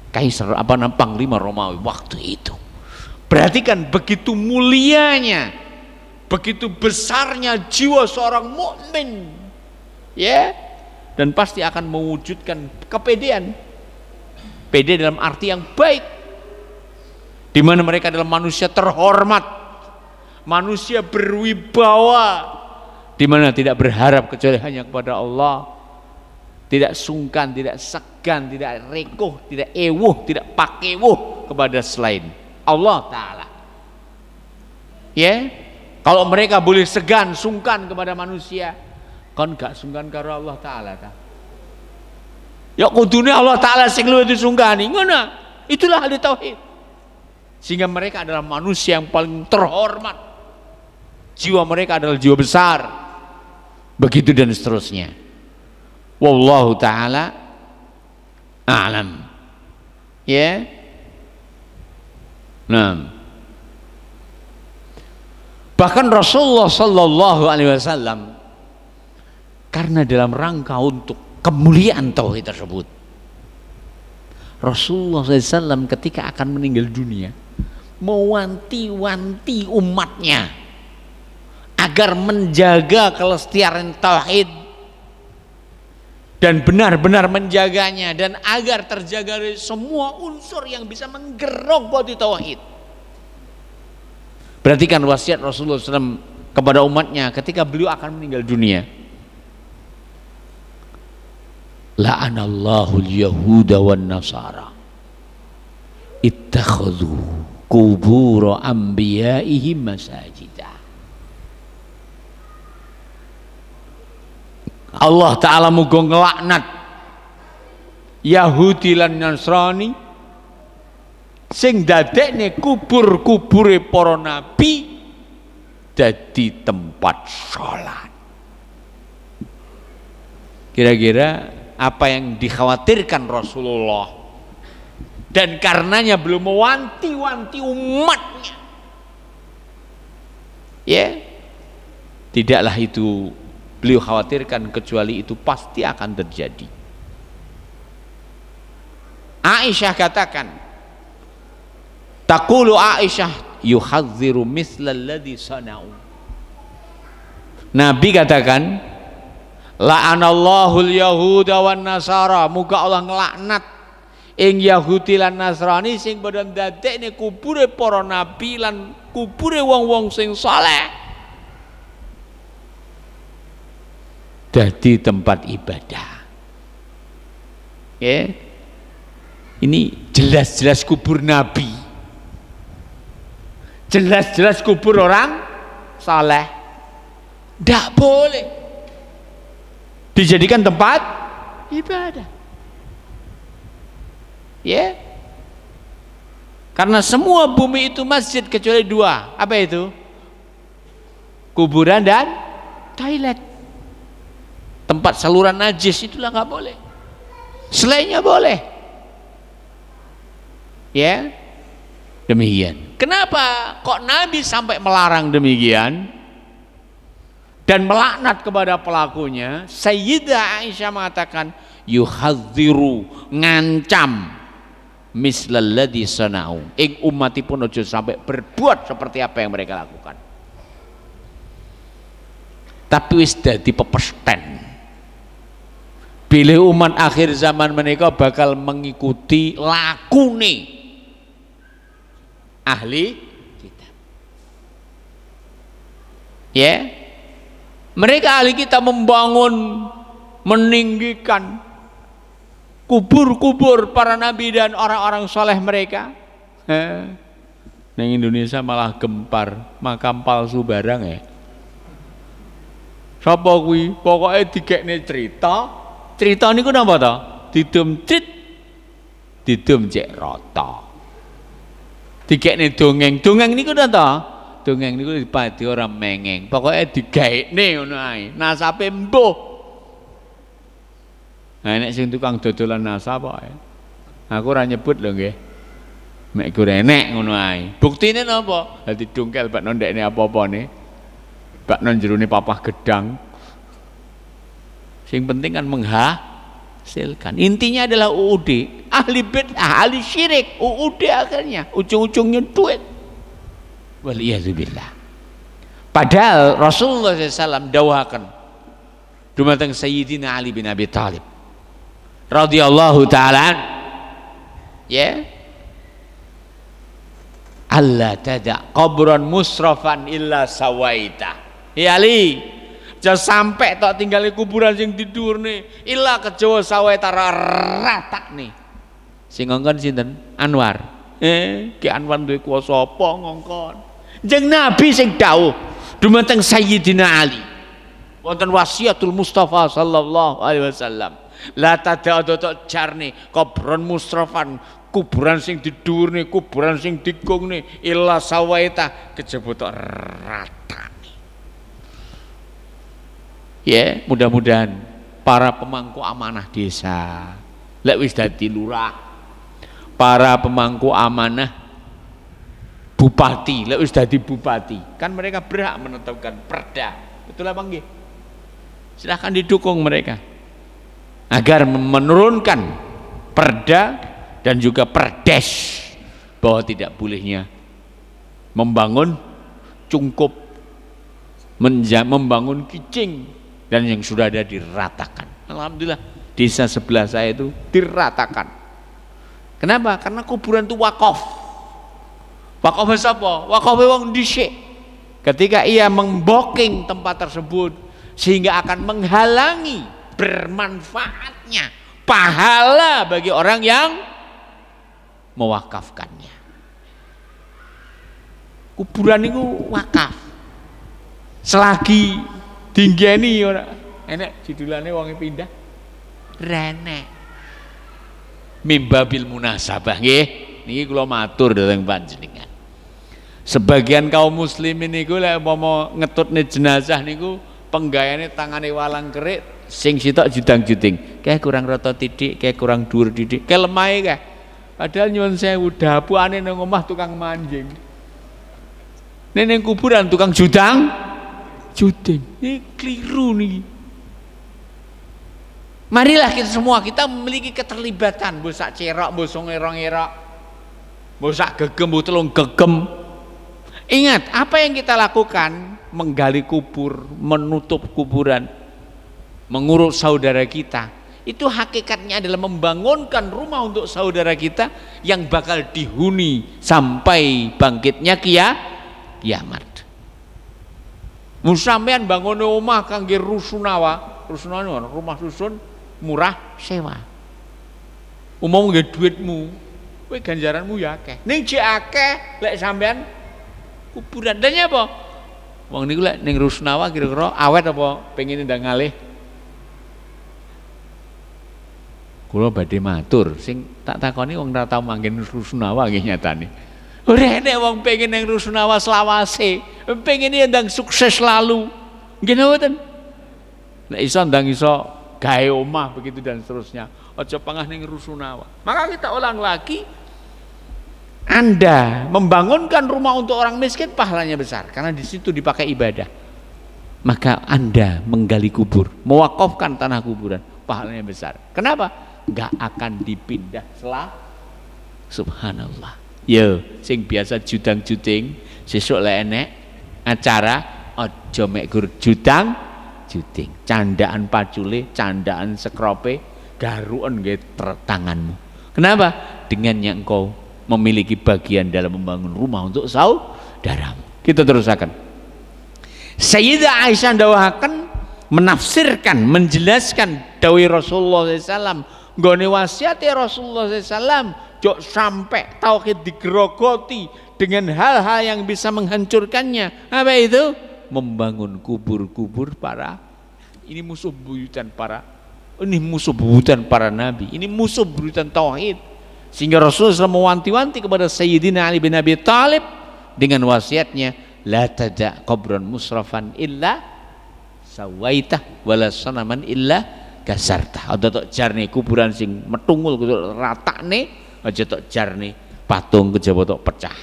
kaisar panglima Romawi waktu itu. Perhatikan begitu mulianya, begitu besarnya jiwa seorang mukmin, ya, dan pasti akan mewujudkan kepedean. Pede dalam arti yang baik, di mana mereka adalah manusia terhormat, manusia berwibawa, di mana tidak berharap kecuali hanya kepada Allah, tidak sungkan, tidak segan, tidak rekuh, tidak ewuh, tidak pakewuh kepada selain Allah Ta'ala. Ya, kalau mereka boleh segan, sungkan kepada manusia, kan gak sungkan karo Allah Ta'ala ta? Ya kudune Allah Ta'ala sing luwih disungkani, ngono. Itulah ahli tauhid. Sehingga mereka adalah manusia yang paling terhormat. Jiwa mereka adalah jiwa besar. Begitu dan seterusnya. Wallahu ta'ala a'lam. Ya. Nah. Bahkan Rasulullah sallallahu alaihi wasallam, karena dalam rangka untuk kemuliaan tauhid tersebut, Rasulullah SAW ketika akan meninggal dunia mewanti-wanti umatnya agar menjaga kelestarian tauhid dan benar-benar menjaganya, dan agar terjaga dari semua unsur yang bisa menggerogoti tauhid. Perhatikan wasiat Rasulullah SAW kepada umatnya ketika beliau akan meninggal dunia. La'anallahu al-yahuda wan nasara ittakhadhu qubur anbiya'ihim masajida. Allah Ta'ala muga ngelaknat Yahudi lan Nasrani sing dadekne kubur-kubure para nabi dadi tempat sholat. Kira-kira apa yang dikhawatirkan Rasulullah dan karenanya belum mewanti-wanti umatnya, ya tidaklah itu beliau khawatirkan kecuali itu pasti akan terjadi. Aisyah katakan, taqulu Aisyah yuhadziru misla alladhi sana'u. Nabi katakan, la'anallahu al-yahuda wan nasara, muga Allah ngelaknat ing Yahudi lan Nasrani sing padha ndadekne kubure para nabi lan kubure wong-wong sing saleh dadi tempat ibadah. Ya. Ini jelas-jelas kubur nabi, jelas-jelas kubur orang saleh, tidak boleh dijadikan tempat ibadah. Ya, karena semua bumi itu masjid kecuali dua. Apa itu? Kuburan dan toilet. Tempat saluran najis itulah nggak boleh. Selainnya boleh. Ya, demikian. Kenapa kok Nabi sampai melarang demikian dan melaknat kepada pelakunya? Sayyidah Aisyah mengatakan, yuhadziru, ngancam, mislalladzi sana'u, ing umatipun aja sampai berbuat seperti apa yang mereka lakukan. Tapi wis dadi pepesten. Bila umat akhir zaman menika bakal mengikuti lakune ahli kitab. Ya, mereka ahli kitab membangun, meninggikan kubur-kubur para nabi dan orang-orang soleh mereka. Neng Indonesia malah gempar makam palsu barang ya. Sapa kuwi? Pokoke digekne cerita niku napa to? Didum crit, didum cek rata. Digekne dongeng niku napa? Dongeng niku dipadi ora mengeng. Pokoke digaekne ngono ae. Nasabe mbuh. Nah, nek sing tukang dodolan nasab wae. Aku ora nyebut lho nggih. Mek gorenek ngono ae. Buktine napa? Dadi dongkel bak ndekne apa-apane. Bak nang jerone papah gedang. Sing penting kan menghasilkan. Intinya adalah UUD, ahli bid'ah, ahli syirik, UUD akhirnya ujung-ujungnya duit. Waliyadzubillah. Padahal Rasulullah SAW dawuhaken dumateng Sayyidina Ali bin Abi Thalib radhiyallahu taala, ya, Allah tada qabran musrafan illa sawaita. Ya Ali, jangan sampai tak tinggal kuburan sing didurne illa kejawa sawaita ratak nih. Sing ngongkon sinten? Anwar. Ki Anwar duwe kuwasa apa ngongkon? Jeung Nabi sing dawuh dumateng Sayyidina Ali. Wonten wasiatul Mustafa sallallahu alaihi wasallam. La tada'u jarne kubron musrafan, kuburan sing didurne, kuburan sing digungne illa sawaita kejaba tok ratane. Ya, mudah-mudahan para pemangku amanah desa, lek wis dadi lurah, para pemangku amanah bupati, lek wis dadi bupati, kan mereka berhak menetapkan perda. Betul apa nggih? Silahkan didukung mereka agar menurunkan perda dan juga perdes bahwa tidak bolehnya membangun cungkup, membangun kicing, dan yang sudah ada diratakan. Alhamdulillah desa sebelah saya itu diratakan. Kenapa? Karena kuburan itu wakaf. Wakaf apa? Wakaf wong dhisik. Ketika ia memboking tempat tersebut sehingga akan menghalangi bermanfaatnya pahala bagi orang yang mewakafkannya. Kuburan itu wakaf. Selagi dinggeni ora enek judulane wong pindah renek. Mimbabil munasabah nggih. Niki kula matur dhateng panjenengan. Sebagian kaum muslimin niku lek umpama ngetutne jenazah niku penggayane tangane walang kerik sing sitok judang-juding kayak kurang rata titik, kayak kurang dhuwur titik, kayak lemah kayak padahal nyuwun sewu dapuane nang omah tukang manjing, ning kuburan tukang judang juding. Ini keliru nih. Marilah kita semua kita memiliki keterlibatan, mbok sak cerok, mbok ngerok-ngerok, mbok sak gegem, mbok telung gegem. Ingat, apa yang kita lakukan, menggali kubur, menutup kuburan, mengurus saudara kita, itu hakikatnya adalah membangunkan rumah untuk saudara kita yang bakal dihuni sampai bangkitnya kiamat. Musampean bangun omah kangge rusunawa, rusunawa rumah susun murah sewa. Umum nggih duitmu, kowe ganjaranmu ya akeh. Ning jek akeh lek sampean kuburan. Dan apa? Wong niku lek ning rusunawa kira-kira awet apa pengen ndang ngalih? Kula badhe matur, sing tak takoni wong ora tau manggen rusunawa nggih nyatane. Ora enek wong pengen ning rusunawa selawase, pengen ndang sukses lalu. Nggih mboten? Nek iso ndang iso gawe omah begitu dan seterusnya. Aja pangah ning rusunawa. Maka kita ulang lagi, Anda membangunkan rumah untuk orang miskin pahalanya besar karena di situ dipakai ibadah. Maka Anda menggali kubur, mewakafkan tanah kuburan, pahalanya besar. Kenapa? Enggak akan dipindah subhanallah. Yo, sing biasa judang-juding, sesuk lek enek acara aja mek gur judang juding, candaan pacule, candaan sekrope, garuan nggih tanganmu. Kenapa? Dengan yang engkau memiliki bagian dalam membangun rumah untuk saudaramu. Kita terusakan. Sayyidah Aisyah dawahaken menafsirkan, menjelaskan dawuh Rasulullah SAW, nggone wasiate Rasulullah SAW, jok sampai tauhid digerogoti dengan hal-hal yang bisa menghancurkannya. Apa itu? Membangun kubur-kubur para ini musuh buyutan para nabi, ini musuh buyutan tauhid. Sehingga Rasulullah SAW mewanti-wanti kepada Sayyidina Ali bin Abi Thalib dengan wasiatnya, la tada' qabran musrafan illa sawaitah wala sanaman illa kasartah. Ada tok jarne kuburan sing metungul ratakne, aja tok jarne patung kejaba tok pecah.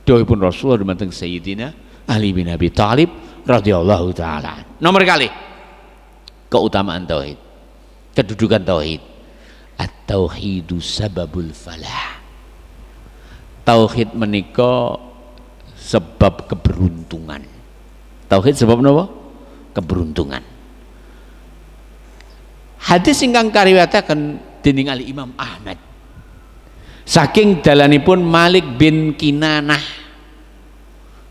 Dawuhipun Rasulullah dumateng Sayyidina Ali bin Abi Thalib radhiyallahu taala. Nomor kali keutamaan tauhid, kedudukan tauhid. At-tauhidu sababul falah. Tauhid menika sebab keberuntungan. Tauhid sebab napa? Keberuntungan. Hadis ingkang kariwayataken dening Ali Imam Ahmad saking dalanipun Malik bin Kinanah.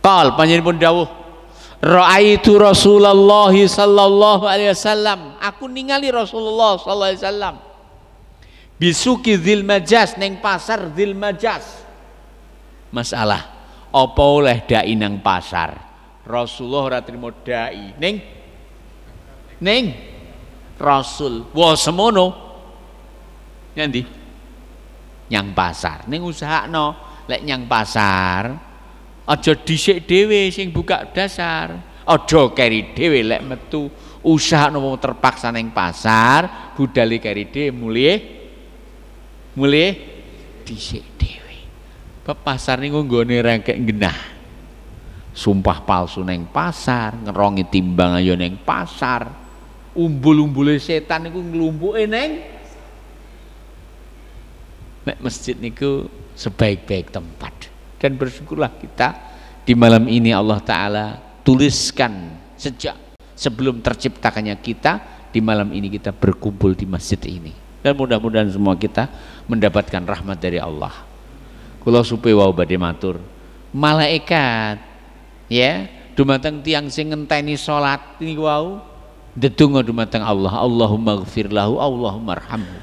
Qal panjenenganipun dawuh, ra'aitu Rasulullah sallallahu alaihi wasallam, aku ningali Rasulullah sallallahu alaihi wasallam bisuki Dzil Majas, neng pasar Dzil Majas. Masalah apa oleh dai nang pasar? Rasulullah ora trimo dai neng Rasul. Wah semono nyandi nyang pasar ning usahakno. Lek nyang pasar aja dhisik dhewe sing buka dasar, aja keri dhewe lek metu usahakno terpaksa neng pasar budale keri dhewe mulih dhisik dhewe. Pasar niku nggone rengkek genah. Sumpah palsu neng pasar, ngerongi timbang ayo neng pasar. Umbul-umbule setan niku nglumpuke neng nek masjid niku sebaik-baik tempat. Dan bersyukurlah kita di malam ini Allah Ta'ala tuliskan sejak sebelum terciptakannya kita, di malam ini kita berkumpul di masjid ini. Dan mudah-mudahan semua kita mendapatkan rahmat dari Allah. Kula supe wau badhe matur, malaikat ya dumateng tiyang sing ngenteni salat niku wau ndedonga dumateng Allah, Allahumma ighfir lahu, Allahumma arhamhu.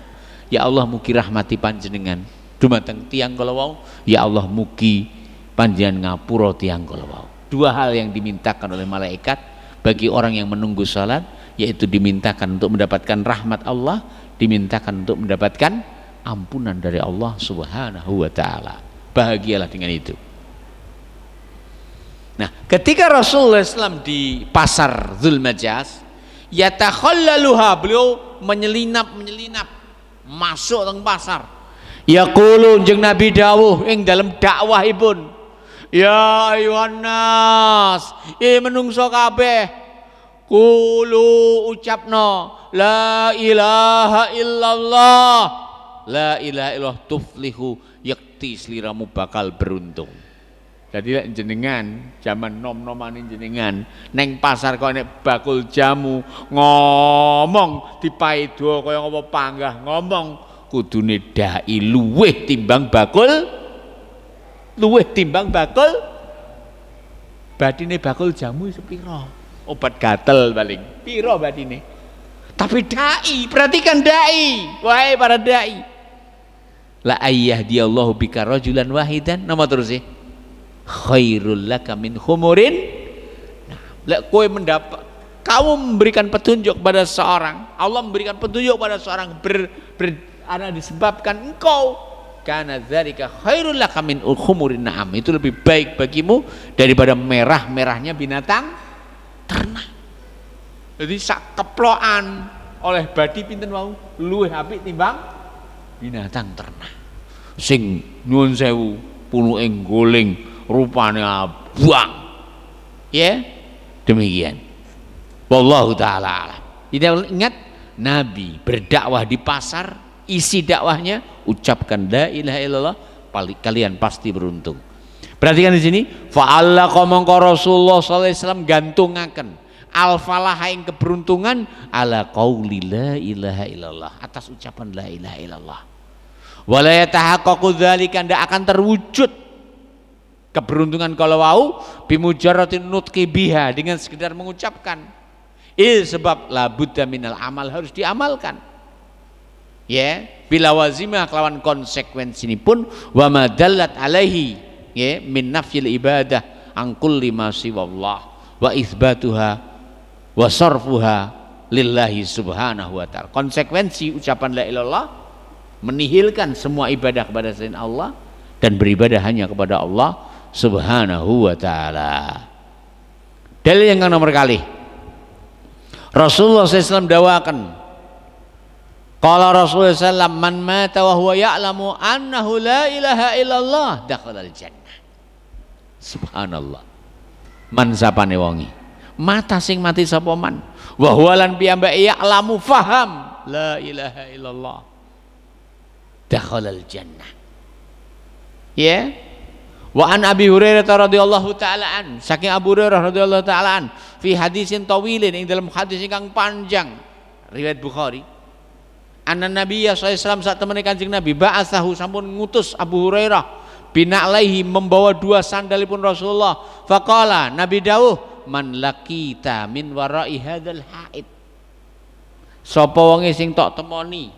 Ya Allah mugi rahmati panjenengan dumateng tiyang kala wau, ya Allah mugi panjenengan ngapura tiyang kala wau. Dua hal yang dimintakan oleh malaikat bagi orang yang menunggu salat, yaitu dimintakan untuk mendapatkan rahmat Allah, dimintakan untuk mendapatkan ampunan dari Allah Subhanahu wa taala. Bahagialah dengan itu. Nah, ketika Rasulullah SAW di pasar Dzul Majas, Yatakhallaluha, beliau menyelinap masuk teng pasar. Yaqulu jeung Nabi dawuh ing dalam dakwahipun, ya ayuhan nas, menungso kabeh, qulu ucapno la ilaha illallah, la ilaha illallah tuflihu, yakti sliramu bakal beruntung. Jadi jenengan zaman nom-noman jenengan neng pasar kok nek bakul jamu ngomong dipaido kaya apa panggah ngomong kudune dai luweh timbang bakul badine bakul jamu sepiro obat gatel paling piro badine tapi dai, perhatikan dai, wahai para dai, la ayyadiyallahu bika rajulan wahidan, nama terus sih khairul laka min humurin. Nah, kamu memberikan petunjuk pada seorang, Allah memberikan petunjuk pada seorang karena disebabkan engkau kana dzalika khairul laka min humurin na'am, itu lebih baik bagimu daripada merah-merahnya binatang ternak. Jadi sak keplokan oleh badi pinten wau luwih apik timbang binatang ternak sing nyuwun sewu punuke nggoling rupane abang, ya demikian. Wallahu taala alam. Tidak ingat Nabi berdakwah di pasar, isi dakwahnya ucapkan la ilaha illallah, kalian pasti beruntung. Perhatikan di sini, fa'allaqa mongko Rasulullah sallallahu alaihi wasallam gantungaken al-falah ing keberuntungan ala qauli la ilaha illallah, atas ucapan la ilaha illallah. Wala yatahaqqaqu dzalika, ndak akan terwujud keberuntungan kalau wau bimujarratin nutqi biha, dengan sekedar mengucapkan. Sebab la budda minal amal, harus diamalkan. Ya, bila wazimah kelawan konsekuensi ini pun wa madallat alaihi, ya, min nafyil ibadah an kulli ma siwallah wa itsbatuha wa sarfuha lillahi subhanahu wa ta'ala. Konsekuensi ucapan la ilallah menihilkan semua ibadah kepada selain Allah dan beribadah hanya kepada Allah subhanahu wa ta'ala. Dalil yang nomor kali, Rasulullah SAW dawakan, qala Rasulullah SAW, man mata wa huwa ya'lamu annahu la ilaha illallah dakhalal jannah. Subhanallah. Man sapane wongi mata sing mati sapa man wa huwa lan piyambake ya'lamu faham la ilaha illallah dakhalal jannah. Ya. Wa an Abi Hurairah radhiyallahu taala an, saking Abu Hurairah radhiyallahu taala an, fi hadisin tawilin, ing dalam hadis ingkang panjang riwayat Bukhari, anna Nabiya sallallahu alaihi wasallam saat temene Kanjeng Nabi ba'atsahu, sampun ngutus Abu Hurairah bina'laihi, membawa dua sandalipun Rasulullah. Faqala, Nabi dawuh, man laqita min wara'i hadzal haid, sapa wonge sing tok temoni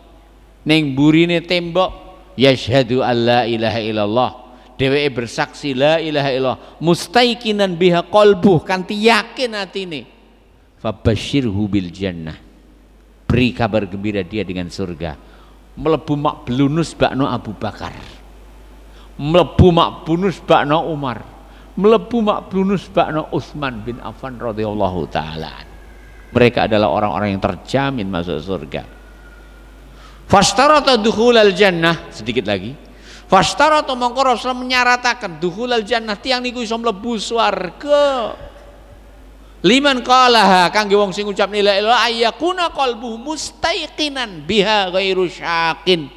ning burine tembok, yashhadu alla ilaha illallah, dheweke bersaksi la ilaha illallah, mustaiqinan biha qalbuh, kanthi yakin atine, fabasyirhu bil jannah, beri kabar gembira dia dengan surga. Mlebu makblunus bakno Abu Bakar, mlebu makbunus bakno Umar, mlebu makblunus bakno Utsman bin Affan radhiyallahu taala. Mereka adalah orang-orang yang terjamin masuk surga. Fashtarata dukhulal jannah, sedikit lagi. Fashtarata mongko Rasul menyaratakan dukhulal jannah, tiang niku iso mlebu swarga. Liman qalaha, kangge wong sing ngucap la ilaha illallah, ayyakuna qalbuhu mustaiqinan biha ghairu syakin.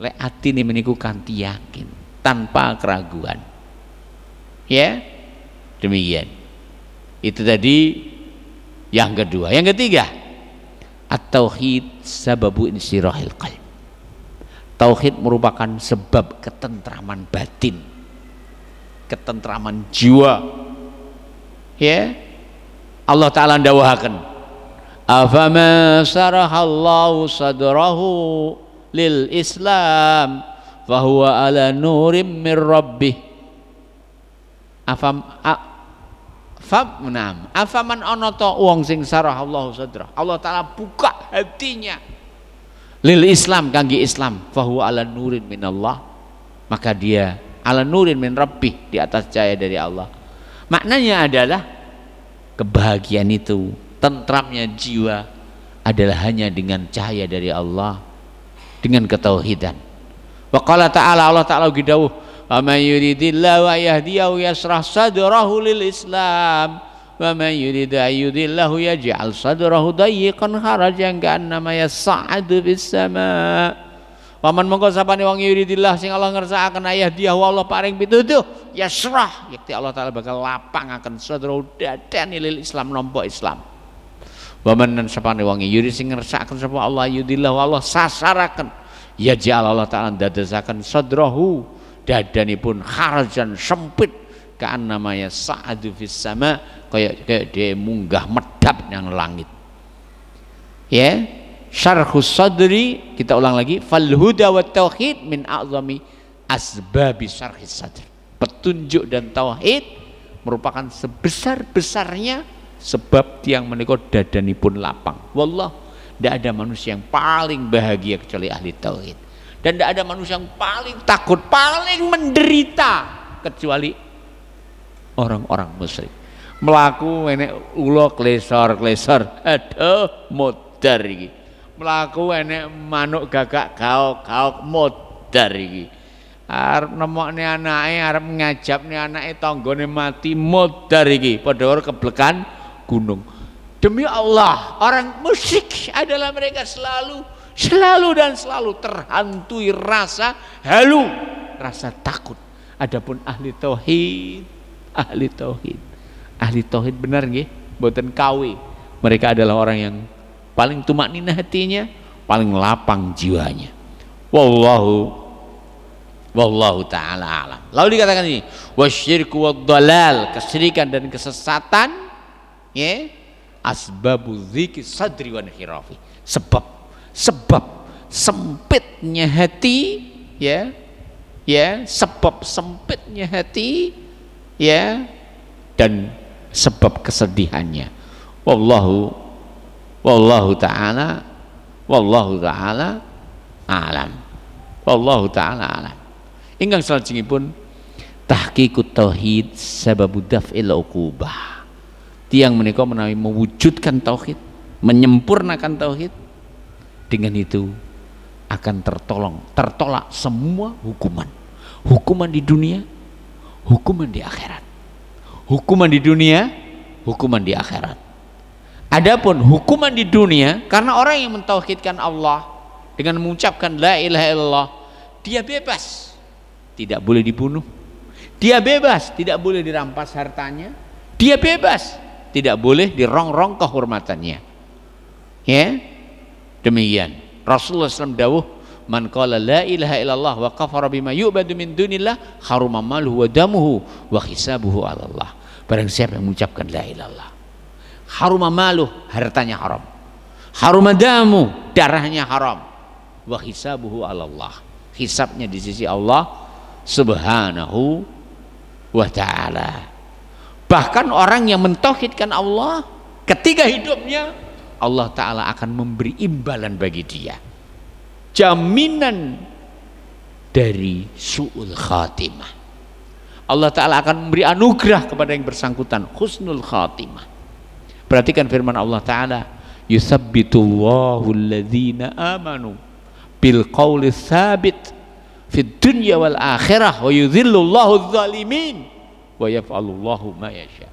Lek atine meniku kanthi yakin tanpa keraguan. Ya, demikian. Itu tadi yang kedua. Yang ketiga, at-tauhid sababu insirahil qalb. Tauhid merupakan sebab ketentraman batin, ketentraman jiwa. Ya, Allah Ta'ala ndawahaken, afama sarahallahu sadrahu lil Islam fahuwa ala nurim min rabbih. Afaman ana ta wong sing sarahallahu sadrah, Allah Ta'ala buka hatinya lil Islam, kangge Islam, fahuwa ala nurin minallah, maka dia ala nurin min rabbih, di atas cahaya dari Allah. Maknanya adalah kebahagiaan itu tentramnya jiwa adalah hanya dengan cahaya dari Allah, dengan ketauhidan. Wa qala ta'ala, Allah Ta'ala gidawuh, wa man yuridillahu yahdiyahu yasrah sadrahu lil Islam wa man yurid ayyudillahu yaj'al sadrahu dayyiqan harajan ka'annama yas'adu bis sama. Wa man mongko sapane wong yuridillah sing Allah ngersakaken yahdiyahu Allah paring pituduh yasrah, yakti Allah Ta'ala bakal lapangaken sadrahu dadane lil Islam nampa Islam. Wa man sapane wong yurid sing ngersakaken sapa Allah yudillahu Allah sasaraken ya ja'al Allah Ta'ala dadosaken sadrahu dadanipun kharajan sempit ka'annama yas'adu fis sama, kayak dia munggah medap nang langit. Ya, syarhus sadri, kita ulang lagi, fal huda wat tauhid min a'zami asbabi syarhis sadr. Petunjuk dan tauhid merupakan sebesar-besarnya sebab tiang menika dadanipun lapang. Wallah, tidak ada manusia yang paling bahagia kecuali ahli tauhid, dan tidak ada manusia yang paling takut, paling menderita kecuali orang-orang musyrik. Melaku enek ulo klesor, aduh modar iki. Melaku enek manuk gagak gaok modar iki. Arep nemokne anake, arep ngajapne anake tanggane mati modar iki, padha ora keblekan gunung. Demi Allah, orang musyrik adalah mereka selalu terhantui rasa halu, rasa takut. Adapun ahli tauhid benar nggih, mboten kawe. Mereka adalah orang yang paling tumakninah hatinya, paling lapang jiwanya. Wallahu ta'ala alam. Lalu dikatakan ini, wasyirku waddalal, kesyirikan dan kesesatan, ya, asbabu dziki sadri wa inhirafi, sebab sempitnya hati, ya, sebab sempitnya hati, ya, dan sebab kesedihannya. Wallahu ta'ala alam. Wallahu ta'ala alam. Ingkang salajengipun tahqiqut tauhid sababu daf'il uqubah. Tiang menika menawi mewujudkan tauhid, menyempurnakan tauhid, dengan itu akan tertolak semua hukuman di dunia, hukuman di akhirat. Hukuman di dunia, hukuman di akhirat. Adapun hukuman di dunia, karena orang yang mentauhidkan Allah dengan mengucapkan la ilaha illallah, dia bebas, tidak boleh dibunuh. Dia bebas, tidak boleh dirampas hartanya. Dia bebas, tidak boleh dirongrong kehormatannya. Ya, demikian. Rasulullah SAW dawuh, man qala la ilaha illallah wa kafara bima yu'badu min dunillah haruma maluhu wa damuhu wa hisabuhu 'ala Allah. Barang siapa yang mengucapkan la ilallah, haruma maluh, hartanya haram, haruma damu, darahnya haram, wa hisabuhu 'ala Allah, hisabnya di sisi Allah Subhanahu wa ta'ala. Bahkan orang yang mentauhidkan Allah ketika hidupnya, Allah Ta'ala akan memberi imbalan bagi dia, jaminan dari su'ul khatimah. Allah Ta'ala akan memberi anugerah kepada yang bersangkutan, husnul khatimah. Perhatikan firman Allah Ta'ala, yusabbitullahu alladhina amanu bil qawli tsabit fid dunya wal akhirah wa yudhillullahu adh-dhalimin wa yaf'alullahu ma yasha.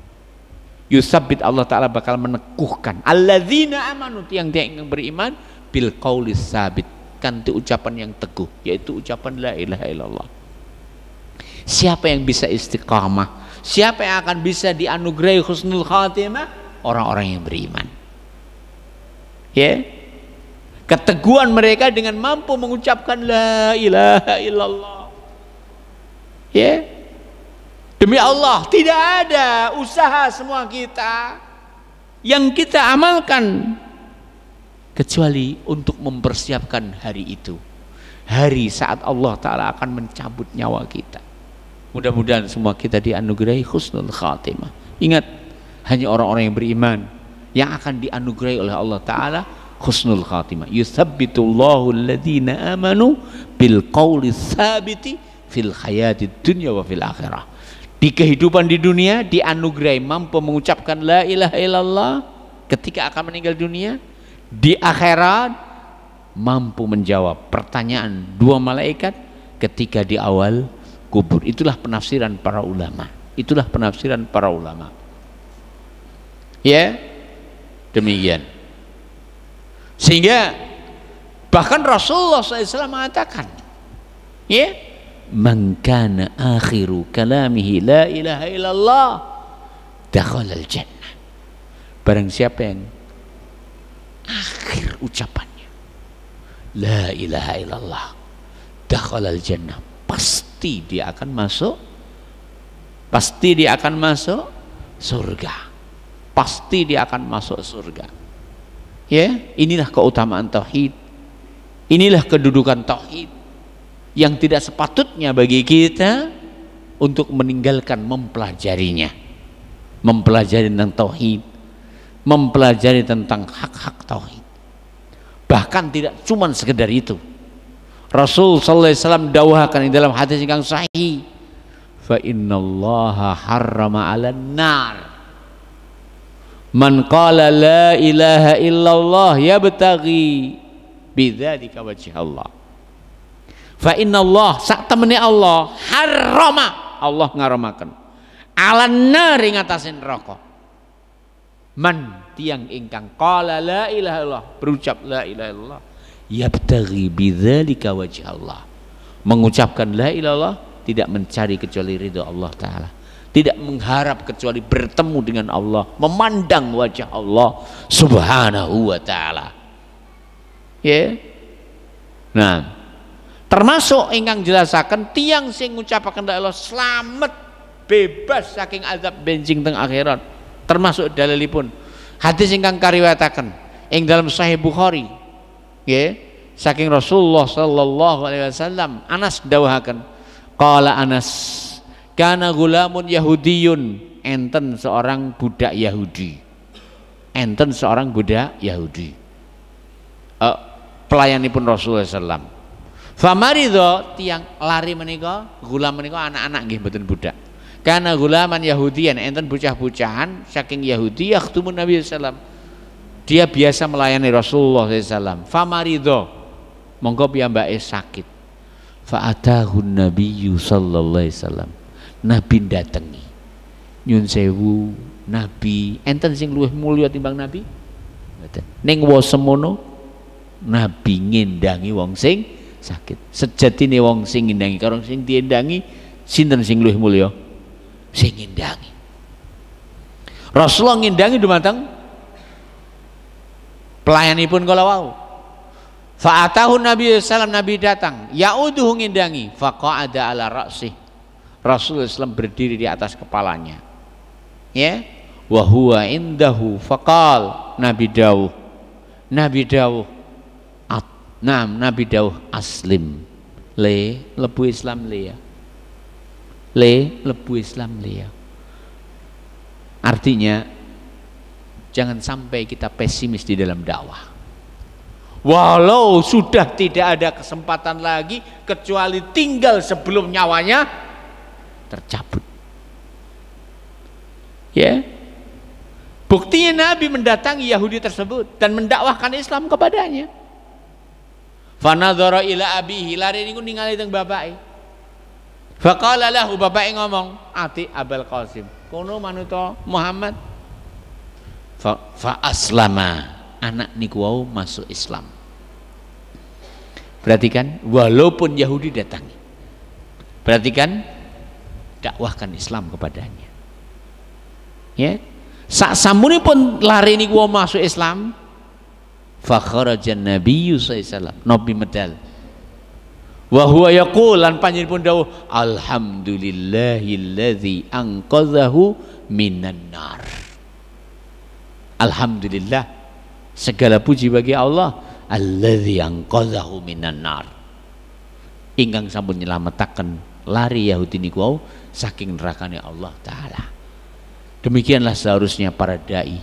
Yusabbit, Allah Ta'ala bakal meneguhkan alladzina amanu, tiang-tiang yang beriman, bil qauli sabit, kanti ucapan yang teguh, yaitu ucapan la ilaha illallah. Siapa yang bisa istiqamah, siapa yang akan bisa dianugerahi husnul khatimah? Orang-orang yang beriman, ya. Keteguhan mereka dengan mampu mengucapkan la ilaha illallah, ya. Demi Allah, tidak ada usaha semua kita yang kita amalkan kecuali untuk mempersiapkan hari itu, hari saat Allah Ta'ala akan mencabut nyawa kita. Mudah-mudahan semua kita dianugerahi husnul khatimah. Ingat, hanya orang-orang yang beriman yang akan dianugerahi oleh Allah Ta'ala husnul khatimah. Yuthabbitullahu alladhina amanu bil qawli tsabiti fil hayati dunya wa fil akhirah. Di kehidupan di dunia dianugerahi mampu mengucapkan la ilaha illallah, ketika akan meninggal dunia, di akhirat mampu menjawab pertanyaan dua malaikat ketika di awal kubur. Itulah penafsiran para ulama. Itulah penafsiran para ulama. Ya, demikian. Sehingga bahkan Rasulullah SAW mengatakan, ya, man kana akhiru kalamihi la ilaha illallah dakhalal jannah. Barang siapa yang akhir ucapannya la ilaha illallah dakhalal jannah, pasti dia akan masuk, pasti dia akan masuk surga, pasti dia akan masuk surga. Ya, inilah keutamaan tauhid, inilah kedudukan tauhid yang tidak sepatutnya bagi kita untuk meninggalkan mempelajarinya, mempelajari tentang tauhid, mempelajari tentang hak-hak tauhid. Bahkan tidak cuma sekedar itu, Rasul sallallahu alaihi wasallam dawahkan di dalam hadis yang sahih, fa innallaha harrama 'alan nar man qala la ilaha illallah yabtaghi bidzalika wajh Allah. Fa innallah, sak temene Allah, harrama, Allah ngaramaken, 'alan nar ing atasin neraka, man tiang ingkang qala la ilaha illallah, berucap la ilaha illallah, yabtaghi bidzalika wajh Allah, mengucapkan la ilaha illallah tidak mencari kecuali ridha Allah taala, tidak mengharap kecuali bertemu dengan Allah, memandang wajah Allah subhanahu wa ta'ala. Ya. Nah, termasuk ingkang jelasaken tiang sing ngucapaken la ilaha selamat bebas saking azab benjing teng akhirat. Termasuk dalilipun hadis ingkang kariwayataken ing dalam Sahih Bukhari, ya, saking Rasulullah sallallahu alaihi wasallam, Anas dawuhaken, qala Anas, kana gulamun yahudiyun, enten seorang budak Yahudi, enten seorang budak Yahudi, pelayanipun Rasulullah sallam. Famaridho, tiang lari menika, gulam menika anak-anak nggih mboten budak. Kana gulaman Yahudian, enten bocah-bocahan saking Yahudi yakhtumun Nabi sallam, dia biasa melayani Rasulullah sallam. Famaridho, monggo piyambake sakit. Fa'atahun nabiyyu sallallahu alaihi wasallam, Nabi datangi, nyun sewu Nabi, enten sing luwih mulya timbang Nabi? Ning wasemono Nabi ngendangi wong sing sakit. Sejatine wong sing ngendangi karo sing diendangi, sinten sing luwih mulya? Sing ngendangi. Rasulullah ngendangi dumateng pelayanipun kala wau. Fa'atahu Nabi sallam, Nabi datang, yauduhu ngendangi, faqa'ada ala ra'sih, Rasulullah SAW berdiri di atas kepalanya, ya, wa huwa indahu faqal, Nabi dawuh Nabi dawuh aslim, le lebu Islam le ya, le lebu Islam le ya. Artinya jangan sampai kita pesimis di dalam dakwah. Walau sudah tidak ada kesempatan lagi kecuali tinggal sebelum nyawanya tercabut. Ya. Buktinya Nabi mendatangi Yahudi tersebut dan mendakwahkan Islam kepadanya. Fanadzara ila abihi, lari niku ningali teng bapake. Faqala lahu, bapake ngomong, ati Abul Qasim, kono manuta Muhammad. Fa aslama, anak niku wau masuk Islam. Perhatikan, walaupun Yahudi datangi, perhatikan, dakwahkan Islam kepadanya. Ya, sak samunipun lari niku wau masuk Islam, fa kharajan nabiyyu sallallahu alaihi wasallam, Nabi medal. Wa huwa yaqul, lan panjenenganipun dawuh, alhamdulillahilladzi anqadhahu minan nar. Alhamdulillah, segala puji bagi Allah, alladzi anqadhahu minan nar, ingkang sampun nyelametaken lari Yahudi niku saking nerakane Allah taala. Demikianlah seharusnya para dai,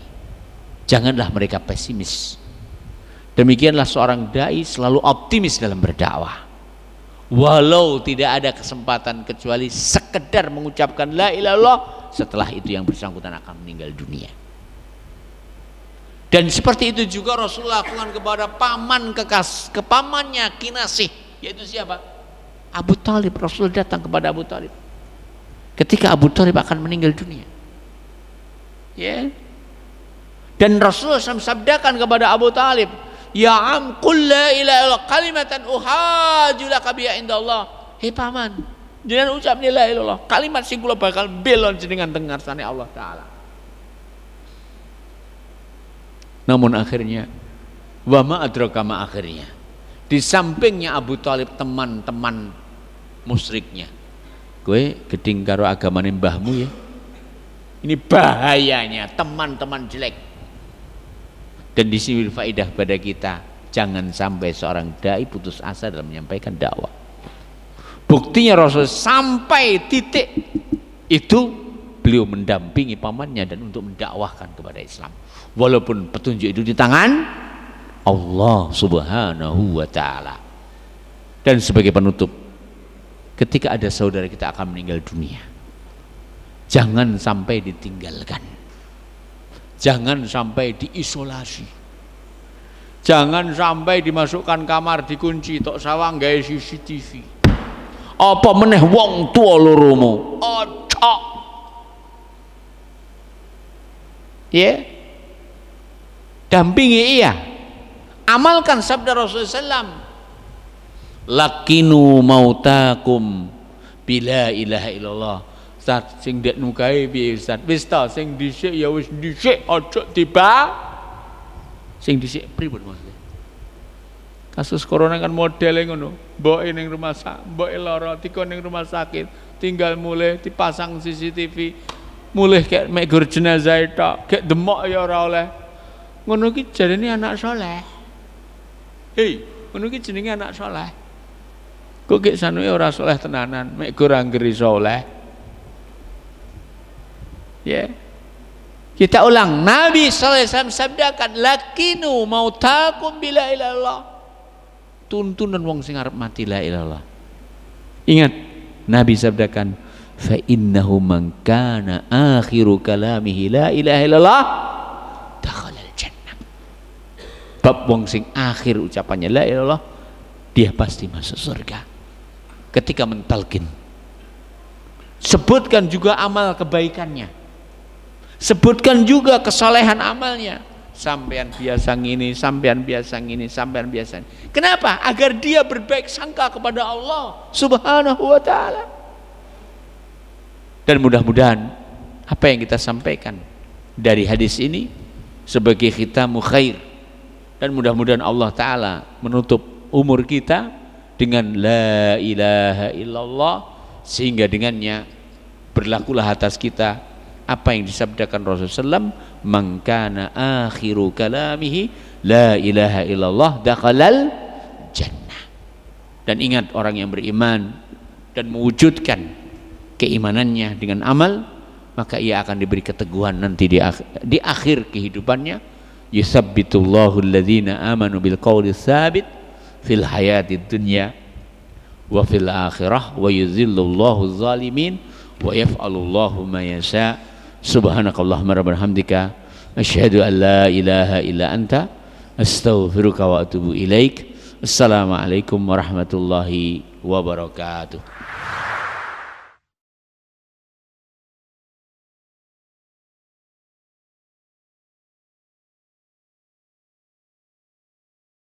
janganlah mereka pesimis. Demikianlah seorang dai selalu optimis dalam berdakwah, walau tidak ada kesempatan kecuali sekedar mengucapkan la ilaha illallah, setelah itu yang bersangkutan akan meninggal dunia. Dan seperti itu juga Rasulullah lakukan kepada pamannya Kinasih, yaitu siapa? Abu Talib. Rasul datang kepada Abu Talib ketika Abu Talib akan meninggal dunia, ya. Dan Rasulullah SAW sabdakan kepada Abu Talib, ya am qul la ilaha illallah kalimatan uhaju laka biha indallah. Hei paman, jangan ucap la ilaha illallah, kalimat sing kula bakal belon jenengan teng ngarsane Allah taala. Namun akhirnya wa ma adraka ma akhirnya, di sampingnya Abu Talib teman-teman musyriknya, kowe geding karo agamane mbahmu ya. Ini bahayanya teman-teman jelek. Dan di sini faedah pada kita, jangan sampai seorang dai putus asa dalam menyampaikan dakwah. Buktinya Rasul sampai titik itu beliau mendampingi pamannya dan untuk mendakwahkan kepada Islam, walaupun petunjuk itu di tangan Allah Subhanahu wa ta'ala. Dan sebagai penutup, ketika ada saudara kita akan meninggal dunia, jangan sampai ditinggalkan, jangan sampai diisolasi, jangan sampai dimasukkan kamar dikunci tok sawang gawe CCTV. Apa meneh wong tua loromu, ojo, ya, dampingi iya, amalkan sabda Rasulullah SAW, lakinu mautakum bila ilaha illallah. Ustaz sing dek nukai piye Ustaz? Wis ta sing dhisik ya wis dhisik, aja tiba. Sing dhisik pripun maksudnya? Kasus corona kan modele ngono. Mboke ning rumah sakit, mboke lara tiko ning rumah sakit, tinggal mulih dipasang CCTV. Mulih kayak mek gur jenazah tok, gek demok ya ora oleh. Ngono ki jarene anak saleh. Hei, ngono ki jenenge anak saleh. Kok gek sanuke ora saleh tenanan, mek gur anggere saleh. Ya. Kita ulang, Nabi sallallahu alaihi wasallam sabdakan, lakinu mautakum bila ilallah. Tuntunan wong sing arep mati la ilallah. Ingat, Nabi sabdakan, fa innahu man kana akhiru kalamihi la ilaha illallah dakhalal jannah. Bab wong sing akhir ucapannya la ilaha illallah, dia pasti masuk surga. Ketika mentalkin, sebutkan juga amal kebaikannya, sebutkan juga kesalehan amalnya. Sampean biasa ngini, sampean biasa ngini, sampean biasa ngini. Kenapa? Agar dia berbaik sangka kepada Allah Subhanahu wa ta'ala. Dan mudah-mudahan apa yang kita sampaikan dari hadis ini sebagai khitamu khair, dan mudah-mudahan Allah Ta'ala menutup umur kita dengan la ilaha illallah, sehingga dengannya berlakulah atas kita apa yang disabdakan Rasulullah SAW, man kana akhiru kalamihi la ilaha illallah dakhalal jannah. Dan ingat, orang yang beriman dan mewujudkan keimanannya dengan amal, maka ia akan diberi keteguhan nanti di akhir kehidupannya. Yusabbitullahu alladhina amanu bil qawli tsabit fil hayatid dunya wa fil akhirah wa yuzillullahu zalimin wa yaf'alullahu ma yasha. Subhanakallahumma rabbana hamdika asyhadu an la ilaha illa anta astaghfiruka wa atubu ilaik. Assalamualaikum warahmatullahi wabarakatuh.